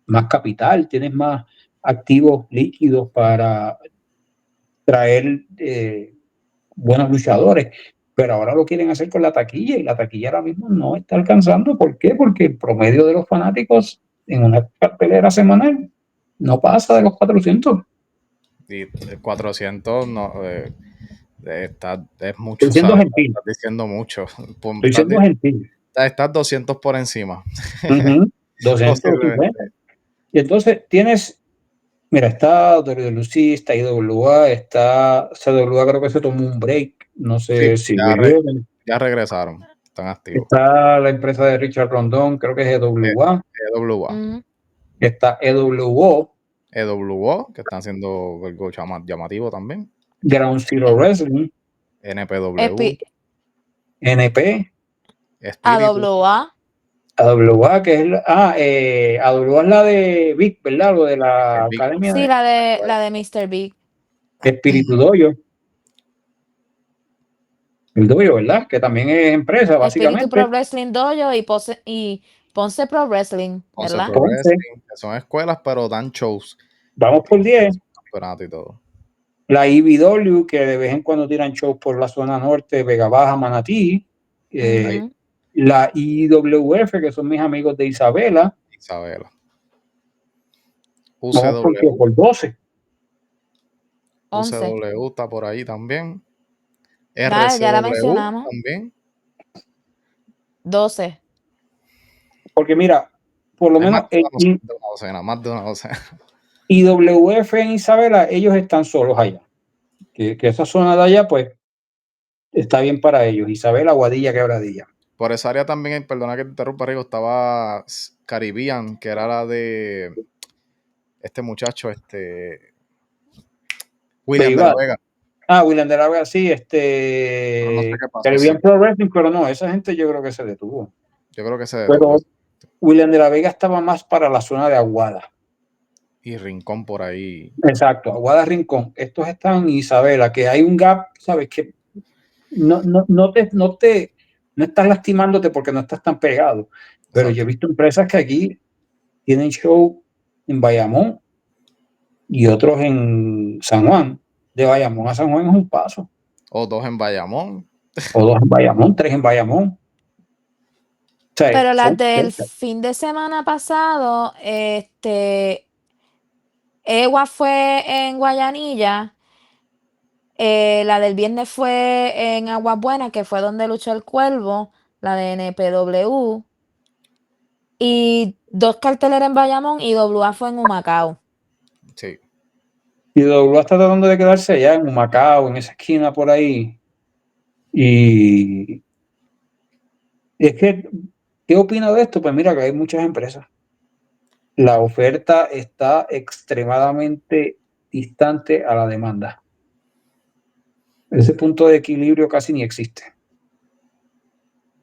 más capital, tienes más activos líquidos para traer buenos luchadores, pero ahora lo quieren hacer con la taquilla y la taquilla ahora mismo no está alcanzando. ¿Por qué? Porque el promedio de los fanáticos en una cartelera semanal no pasa de los 400. Y 400 no, es mucho, Estoy siendo ¿sabes? gentil, Estás diciendo mucho. estoy siendo gentil. Estás 200 por encima. 200 Posiblemente. y entonces mira, está WWC, está IWA, está CWA, creo que se tomó un break, no Sí, sé si viene. ya regresaron. Están activos. Está la empresa de Richard Rondón, creo que es EWA. EWA. Está EWO, EWO, que están haciendo algo llamativo también. Ground Zero Wrestling, NPW. NP, Espíritu. AWA, que es AWA es la de Vic, ¿verdad? Lo de la Big. academia Sí, de la de Mr. Big. Espíritu Dojo. El Dojo, ¿verdad? Que también es empresa, Espíritu básicamente. Pro Wrestling Dojo y Ponce Pro Wrestling, Ponce ¿verdad? Pro Ponce. Wrestling, que son escuelas, pero dan shows. Vamos por 10. Campeonato y todo. La IBW, que de vez en cuando tiran shows por la zona norte, Vega Baja, Manatí. Ujú. La IWF, que son mis amigos de Isabela. Isabela. Vamos UCW. por 12. 11. UCW está por ahí también. Ya la RCW mencionamos. también. 12. Porque mira, por lo Hay más menos de una docena, más de una docena. IWF en Isabela, ellos están solos allá. Que esa zona de allá, pues, está bien para ellos. Isabela, Guadilla, Quebradilla. Por esa área también, perdona que te interrumpa, Rico, estaba Caribbean, que era la de este muchacho, William de la Vega. William de la Vega, sí, Pero no sé qué pasó. Caribbean Pro Wrestling, pero no, esa gente yo creo que se detuvo. Yo creo que se Pero detuvo. William de la Vega estaba más para la zona de Aguada. Y Rincón por ahí. Exacto, Aguada Rincón. Estos están en Isabela, que hay un gap, ¿sabes? Que no estás lastimándote porque no estás tan pegado. Pero Exacto. yo he visto empresas que aquí tienen show en Bayamón y otros en San Juan. De Bayamón a San Juan es un paso. O 2 en Bayamón. O 2 en Bayamón, 3 en Bayamón. O sea, Pero las son del cerca. fin de semana pasado, Ewa fue en Guayanilla. La del viernes fue en Aguas Buenas, que fue donde luchó el Cuervo, la de NPW. Y 2 carteleras en Bayamón y WA fue en Humacao. Sí. Y W está tratando de quedarse allá en Humacao, en esa esquina por ahí. Y es que, ¿qué opino de esto? Pues mira que hay muchas empresas. La oferta está extremadamente distante a la demanda. Ese punto de equilibrio casi ni existe.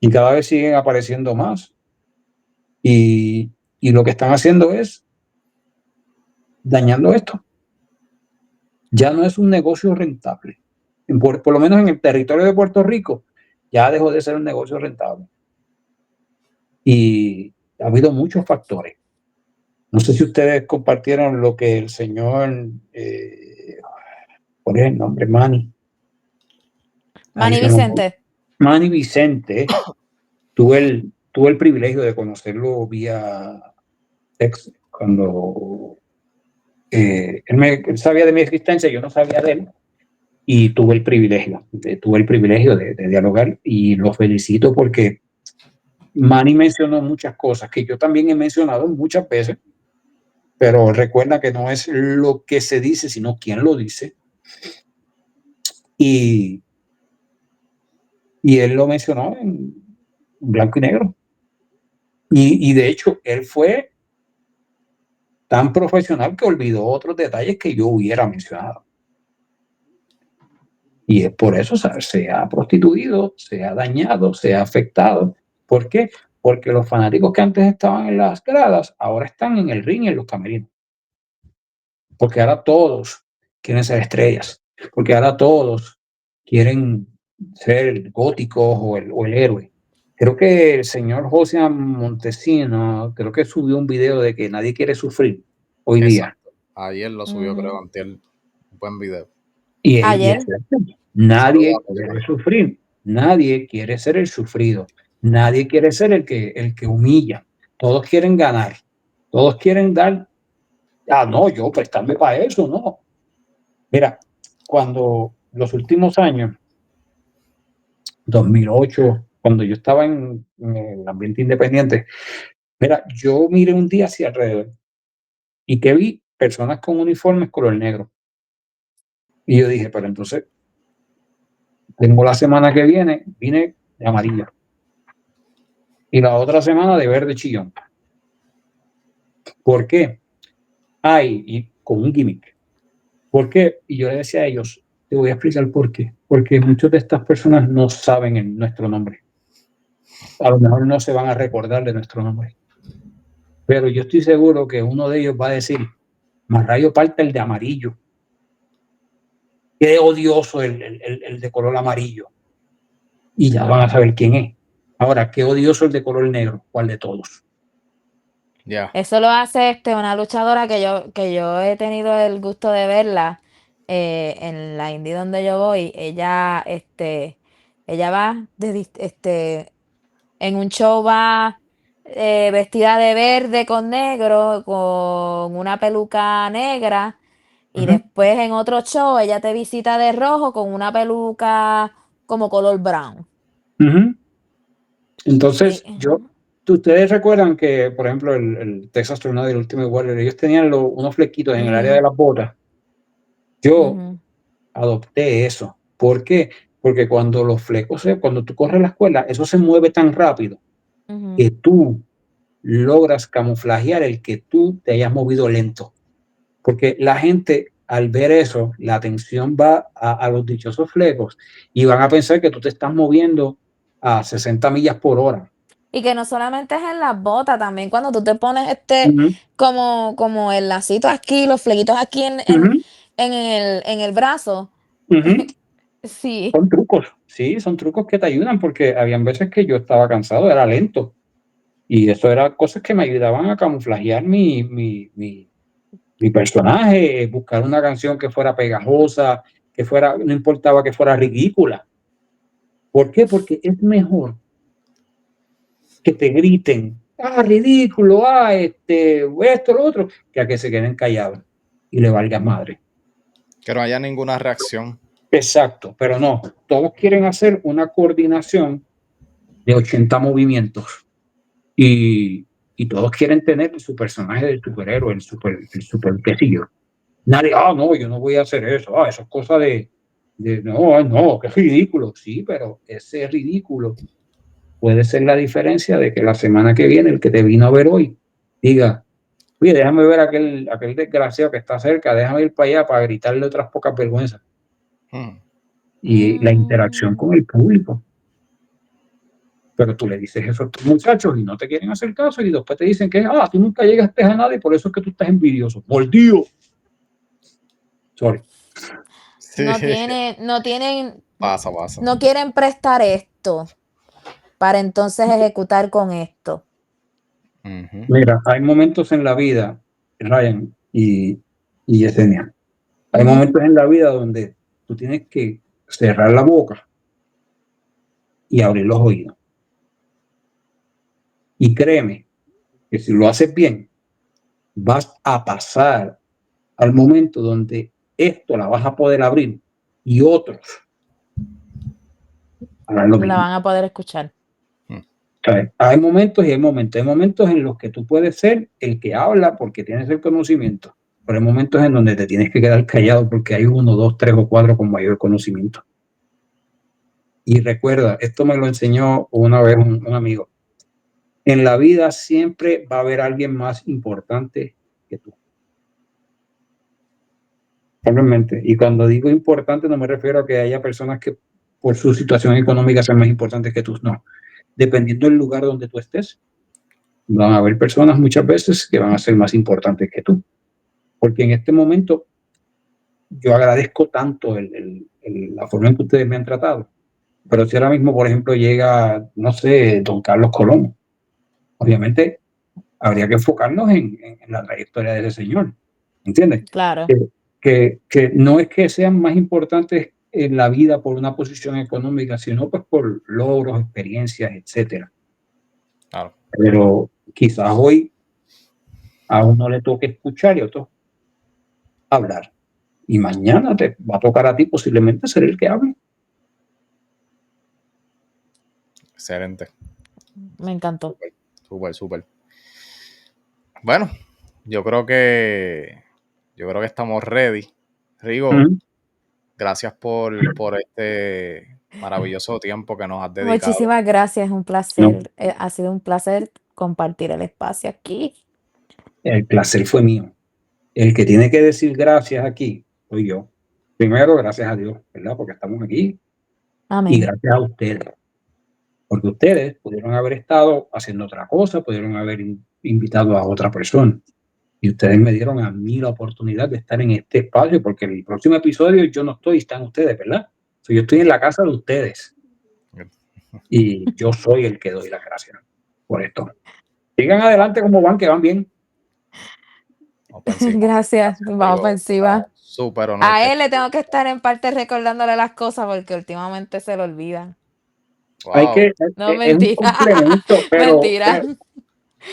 Y cada vez siguen apareciendo más. Y lo que están haciendo es dañando esto. Ya no es un negocio rentable. Por lo menos en el territorio de Puerto Rico, ya dejó de ser un negocio rentable. Y ha habido muchos factores. No sé si ustedes compartieron lo que el señor, ¿cuál es el nombre? Manny Vicente. Manny Vicente, tuve el privilegio de conocerlo vía text cuando él sabía de mi existencia, yo no sabía de él, y tuve el privilegio de dialogar y lo felicito porque Manny mencionó muchas cosas que yo también he mencionado muchas veces, pero recuerda que no es lo que se dice, sino quién lo dice. Y él lo mencionó en blanco y negro. Y de hecho, él fue tan profesional que olvidó otros detalles que yo hubiera mencionado. Y es por eso se ha prostituido, se ha dañado, se ha afectado. ¿Por qué? Porque los fanáticos que antes estaban en las gradas ahora están en el ring, en los camerinos. Porque ahora todos quieren ser estrellas. Porque ahora todos quieren ser góticos o el héroe. Creo que el señor José Montesino, creo que subió un video de que nadie quiere sufrir hoy día. Exacto. Ayer lo subió, creo, antier. Un buen video. Y Ayer. nadie Saludos a quiere todos. sufrir. Nadie quiere ser el sufrido. Nadie quiere ser el que humilla. Todos quieren ganar. Todos quieren dar. No, yo prestarme para eso, no. Mira, cuando los últimos años, 2008, cuando yo estaba en el ambiente independiente, mira, yo miré un día hacia alrededor y que vi personas con uniformes color negro. Y yo dije, pero entonces, tengo la semana que vine de amarillo. Y la otra semana de verde chillón. ¿Por qué? Y con un gimmick. ¿Por qué? Y yo le decía a ellos, te voy a explicar por qué. Porque muchas de estas personas no saben nuestro nombre. A lo mejor no se van a recordar de nuestro nombre. Pero yo estoy seguro que uno de ellos va a decir, más rayo parte el de amarillo. Qué odioso el de color amarillo. Y ya van a saber quién es. Ahora, qué odioso el de color negro. ¿Cuál de todos? Ya. Eso lo hace una luchadora que yo he tenido el gusto de verla en la indie donde yo voy. Ella va en un show va vestida de verde con negro, con una peluca negra, y Ujú, después en otro show ella te visita de rojo con una peluca como color brown. ujú. Sí. Entonces, ustedes recuerdan que, por ejemplo, el Texas Tornado y el Ultimate Warrior, ellos tenían unos flequitos en el área de Ujú, las botas. Yo ujú, adopté eso. ¿Por qué? Porque cuando los flecos, cuando tú corres la escuela, eso se mueve tan rápido ujú. que tú logras camuflajear el que tú te hayas movido lento. Porque la gente, al ver eso, la atención va a los dichosos flecos y van a pensar que tú te estás moviendo a 60 millas por hora. Y que no solamente es en las botas, también cuando tú te pones Ujú, como el lacito aquí, los flequitos aquí ujú, en el brazo. ujú. Sí. Son trucos, sí, son trucos que te ayudan porque habían veces que yo estaba cansado, era lento. Y eso eran cosas que me ayudaban a camuflajear mi personaje, buscar una canción que fuera pegajosa, que fuera, no importaba que fuera ridícula. ¿Por qué? Porque es mejor que te griten, ah, ridículo, ah, esto, lo otro, que a que se queden callados y le valgas madre. Que no haya ninguna reacción. Exacto, pero no, todos quieren hacer una coordinación de 80 movimientos y, y todos quieren tener su personaje del superhéroe, el super qué sé yo. Nadie, ah, no, yo no voy a hacer eso, ah, eso es cosa no, no, qué ridículo. Sí, pero ese ridículo puede ser la diferencia de que la semana que viene el que te vino a ver hoy diga, oye, déjame ver aquel desgraciado que está cerca, déjame ir para allá para gritarle otras pocas vergüenzas. Mm. Y la interacción Mm, con el público. Pero tú le dices eso a estos muchachos y no te quieren hacer caso y después te dicen que, ah, tú nunca llegaste a nada y por eso es que tú estás envidioso. ¡Mordido! Sorry. Sí, no tiene, no tienen, pasa, pasa. no quieren prestar esto para entonces ejecutar con esto. Ujú. Mira, hay momentos en la vida, Ryan y Yesenia, hay Ujú. momentos en la vida donde tú tienes que cerrar la boca y abrir los oídos. Y créeme que si lo haces bien, vas a pasar al momento donde esto la vas a poder abrir y otros harán lo La mismo. van a poder escuchar. Mm. ¿Sabes? Hay momentos y hay momentos. Hay momentos en los que tú puedes ser el que habla porque tienes el conocimiento, pero hay momentos en donde te tienes que quedar callado porque hay uno, dos, tres o cuatro con mayor conocimiento. Y recuerda, esto me lo enseñó una vez un amigo. En la vida siempre va a haber alguien más importante que tú. Realmente. Y cuando digo importante, no me refiero a que haya personas que por su situación económica sean más importantes que tú. No. Dependiendo del lugar donde tú estés, van a haber personas muchas veces que van a ser más importantes que tú. Porque en este momento yo agradezco tanto la forma en que ustedes me han tratado. Pero si ahora mismo, por ejemplo, llega, no sé, don Carlos Colón, obviamente habría que enfocarnos en la trayectoria de ese señor, ¿entiendes? Claro, Que, que no es que sean más importantes en la vida por una posición económica, sino pues por logros, experiencias, etcétera. Claro. Pero quizás hoy a uno le toque escuchar y a otro hablar. Y mañana te va a tocar a ti posiblemente ser el que hable. Excelente. me encantó. Súper, súper, súper. Bueno, yo creo que estamos ready. Rigo, Mm. gracias por este maravilloso tiempo que nos has dedicado. Muchísimas gracias, un No, placer. Ha sido un placer compartir el espacio aquí. el placer fue mío. El que tiene que decir gracias aquí soy yo. Primero, gracias a Dios, ¿verdad? Porque estamos aquí y Amén. gracias a ustedes, porque ustedes pudieron haber estado haciendo otra cosa, pudieron haber invitado a otra persona y ustedes me dieron a mí la oportunidad de estar en este espacio, porque el próximo episodio yo no estoy, están ustedes, ¿verdad? Yo estoy en la casa de ustedes y yo soy el que doy las gracias por esto. Sigan adelante como van, que van bien. Vamos para encima. Gracias, vamos para encima. Súper honor. A él le tengo que estar en parte recordándole las cosas porque últimamente se le olvidan. Hay que, No, es un mentira. complemento, Mentira.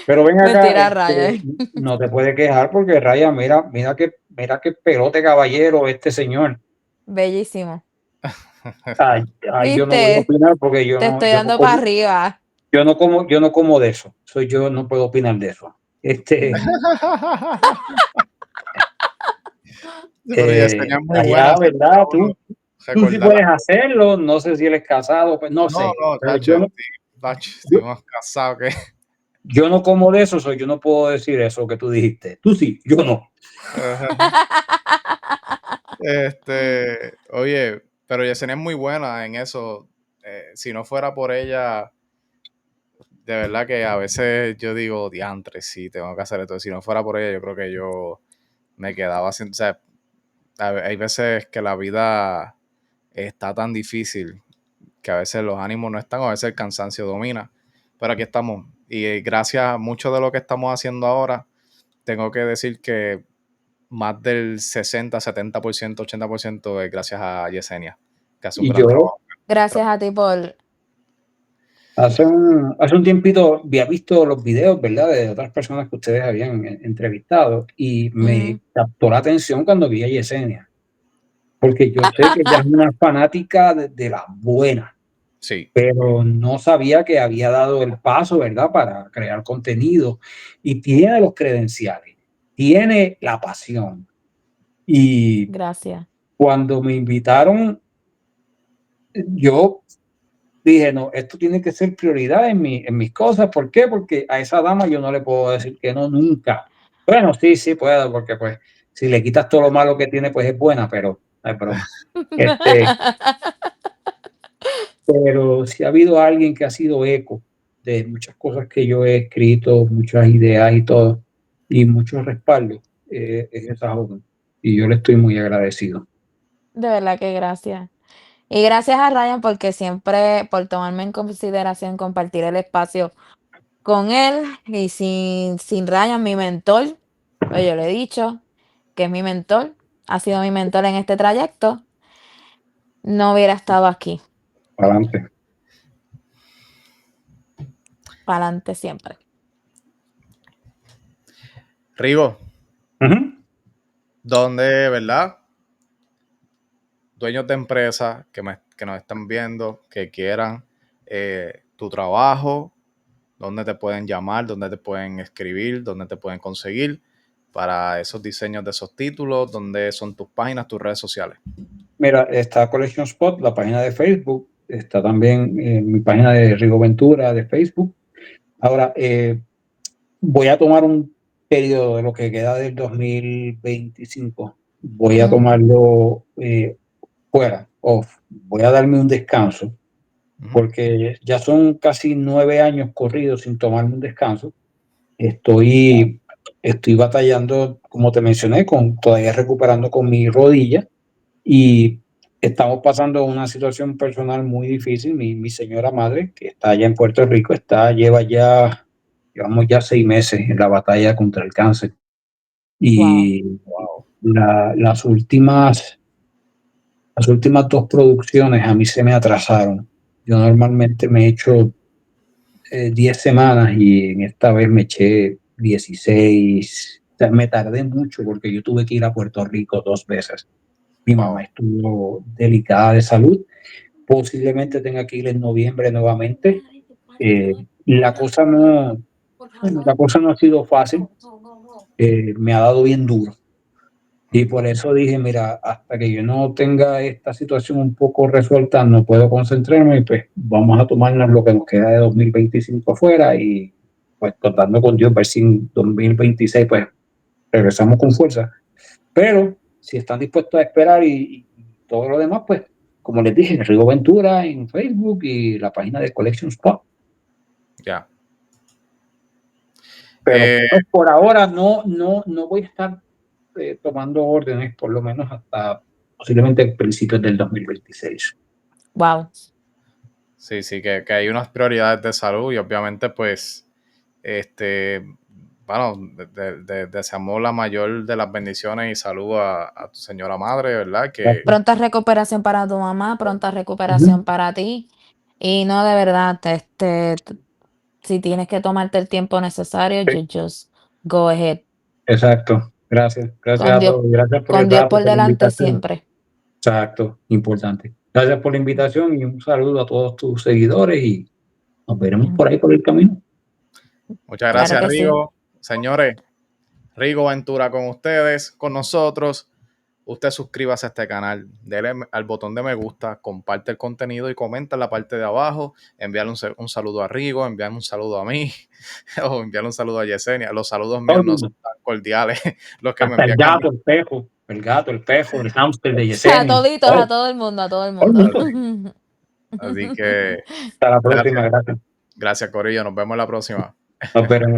pero ven acá, Mentira, Ryan. no te puedes quejar porque Ryan, mira qué pelote caballero este señor. Bellísimo. Ay, yo no voy a ¿Viste? opinar porque yo Te no, estoy dando para arriba. yo no como de eso. Yo no puedo opinar de eso. Pero Yesenia es muy buena, Allá, siempre es ¿verdad? bueno Tú sí recordarla. puedes hacerlo. No sé si él es casado, pues no No, sé. no, Pero tacho, tacho, yo, estoy más casado que... yo no como de eso, yo no puedo decir eso que tú dijiste. Tú sí, yo no. Oye, pero Yesenia es muy buena en eso. Si no fuera por ella, de verdad que a veces yo digo, diantre, sí, tengo que hacer esto. Si no fuera por ella, yo creo que yo me quedaba sin... O sea, hay veces que la vida está tan difícil que a veces los ánimos no están, o a veces el cansancio domina. Pero aquí estamos. Y gracias a mucho de lo que estamos haciendo ahora, tengo que decir que más del 60, 70%, 80% es gracias a Yesenia, que hace un Y gran yo trabajo. Gracias a ti por... hace un tiempito había visto los videos, ¿verdad? De otras personas que ustedes habían entrevistado y me captó la atención cuando vi a Yesenia. Porque yo sé que ella es una fanática de la buena, Sí, pero no sabía que había dado el paso, ¿verdad? Para crear contenido y tiene los credenciales, tiene la pasión. Y Gracias. cuando me invitaron, yo dije, no, esto tiene que ser prioridad en mis cosas. ¿Por qué? Porque a esa dama yo no le puedo decir que no nunca. Bueno, sí puedo, porque pues si le quitas todo lo malo que tiene, pues es buena, pero no es broma. Este, pero si ha habido alguien que ha sido eco de muchas cosas que yo he escrito, muchas ideas y todo, y mucho respaldo, es esa joven. Y yo le estoy muy agradecido. De verdad que gracias. Y gracias a Ryan porque siempre, por tomarme en consideración compartir el espacio con él y sin Ryan, mi mentor, pues yo le he dicho que es mi mentor, ha sido mi mentor en este trayecto, no hubiera estado aquí, Adelante. para adelante siempre. Rigo, Ujú. donde, ¿verdad? Dueños de empresas que nos están viendo, que quieran tu trabajo, dónde te pueden llamar, dónde te pueden escribir, dónde te pueden conseguir para esos diseños de esos títulos, dónde son tus páginas, tus redes sociales. Mira, está Collection Spot, la página de Facebook, está también mi página de Rigo Ventura de Facebook. Ahora, voy a tomar un periodo de lo que queda del 2025, voy a tomarlo fuera, off, voy a darme un descanso, porque ya son casi 9 años corridos sin tomarme un descanso. Estoy batallando, como te mencioné, todavía recuperando con mi rodilla y estamos pasando una situación personal muy difícil. Mi señora madre, que está allá en Puerto Rico, llevamos ya 6 meses en la batalla contra el cáncer. Wow, Y las últimas dos producciones a mí se me atrasaron. Yo normalmente me he hecho 10 semanas y en esta vez me eché 16. O sea, me tardé mucho porque yo tuve que ir a Puerto Rico 2 veces. Mi mamá Wow. estuvo delicada de salud. Posiblemente tenga que ir en noviembre nuevamente. La cosa no, bueno, la cosa no ha sido fácil. Me ha dado bien duro. Y por eso dije, mira, hasta que yo no tenga esta situación un poco resuelta, no puedo concentrarme y pues vamos a tomarnos lo que nos queda de 2025 afuera y pues contando con Dios, ver si en 2026 pues regresamos con fuerza. Pero si están dispuestos a esperar y todo lo demás, pues como les dije, Rigo Ventura en Facebook y la página de Collection Spot. Ya. Pero pues, por ahora no voy a estar tomando órdenes, por lo menos hasta posiblemente principios del 2026. wow. Sí, que hay unas prioridades de salud y obviamente pues Bueno, deseamos la mayor de las bendiciones y salud a tu señora madre, ¿verdad? Que Pronta recuperación para tu mamá, pronta recuperación para ti. Y no, de verdad, si tienes que tomarte el tiempo necesario, you just go ahead. Exacto. Gracias. Gracias Con a Dios, todos. Gracias por el con Dios rato, por por la delante invitación. siempre. Exacto. Importante. Gracias por la invitación y un saludo a todos tus seguidores y nos veremos por ahí por el camino. muchas Claro gracias, que sí. Rigo. Señores, Rigo Ventura con ustedes, con nosotros. Usted suscríbase a este canal, dele al botón de me gusta, comparte el contenido y comenta en la parte de abajo. Enviarle un saludo a Rigo, enviarle un saludo a mí o enviarle un saludo a Yesenia. Los saludos míos no son tan cordiales. Los que me Hasta el envían a mí. gato, el pejo, el gato, el pejo, el hámster de A Yesenia. toditos, a todo el mundo, a todo el Todo el mundo. mundo. Así que Hasta la próxima. Gracias. gracias, Corillo. Nos vemos la próxima. Nos veremos.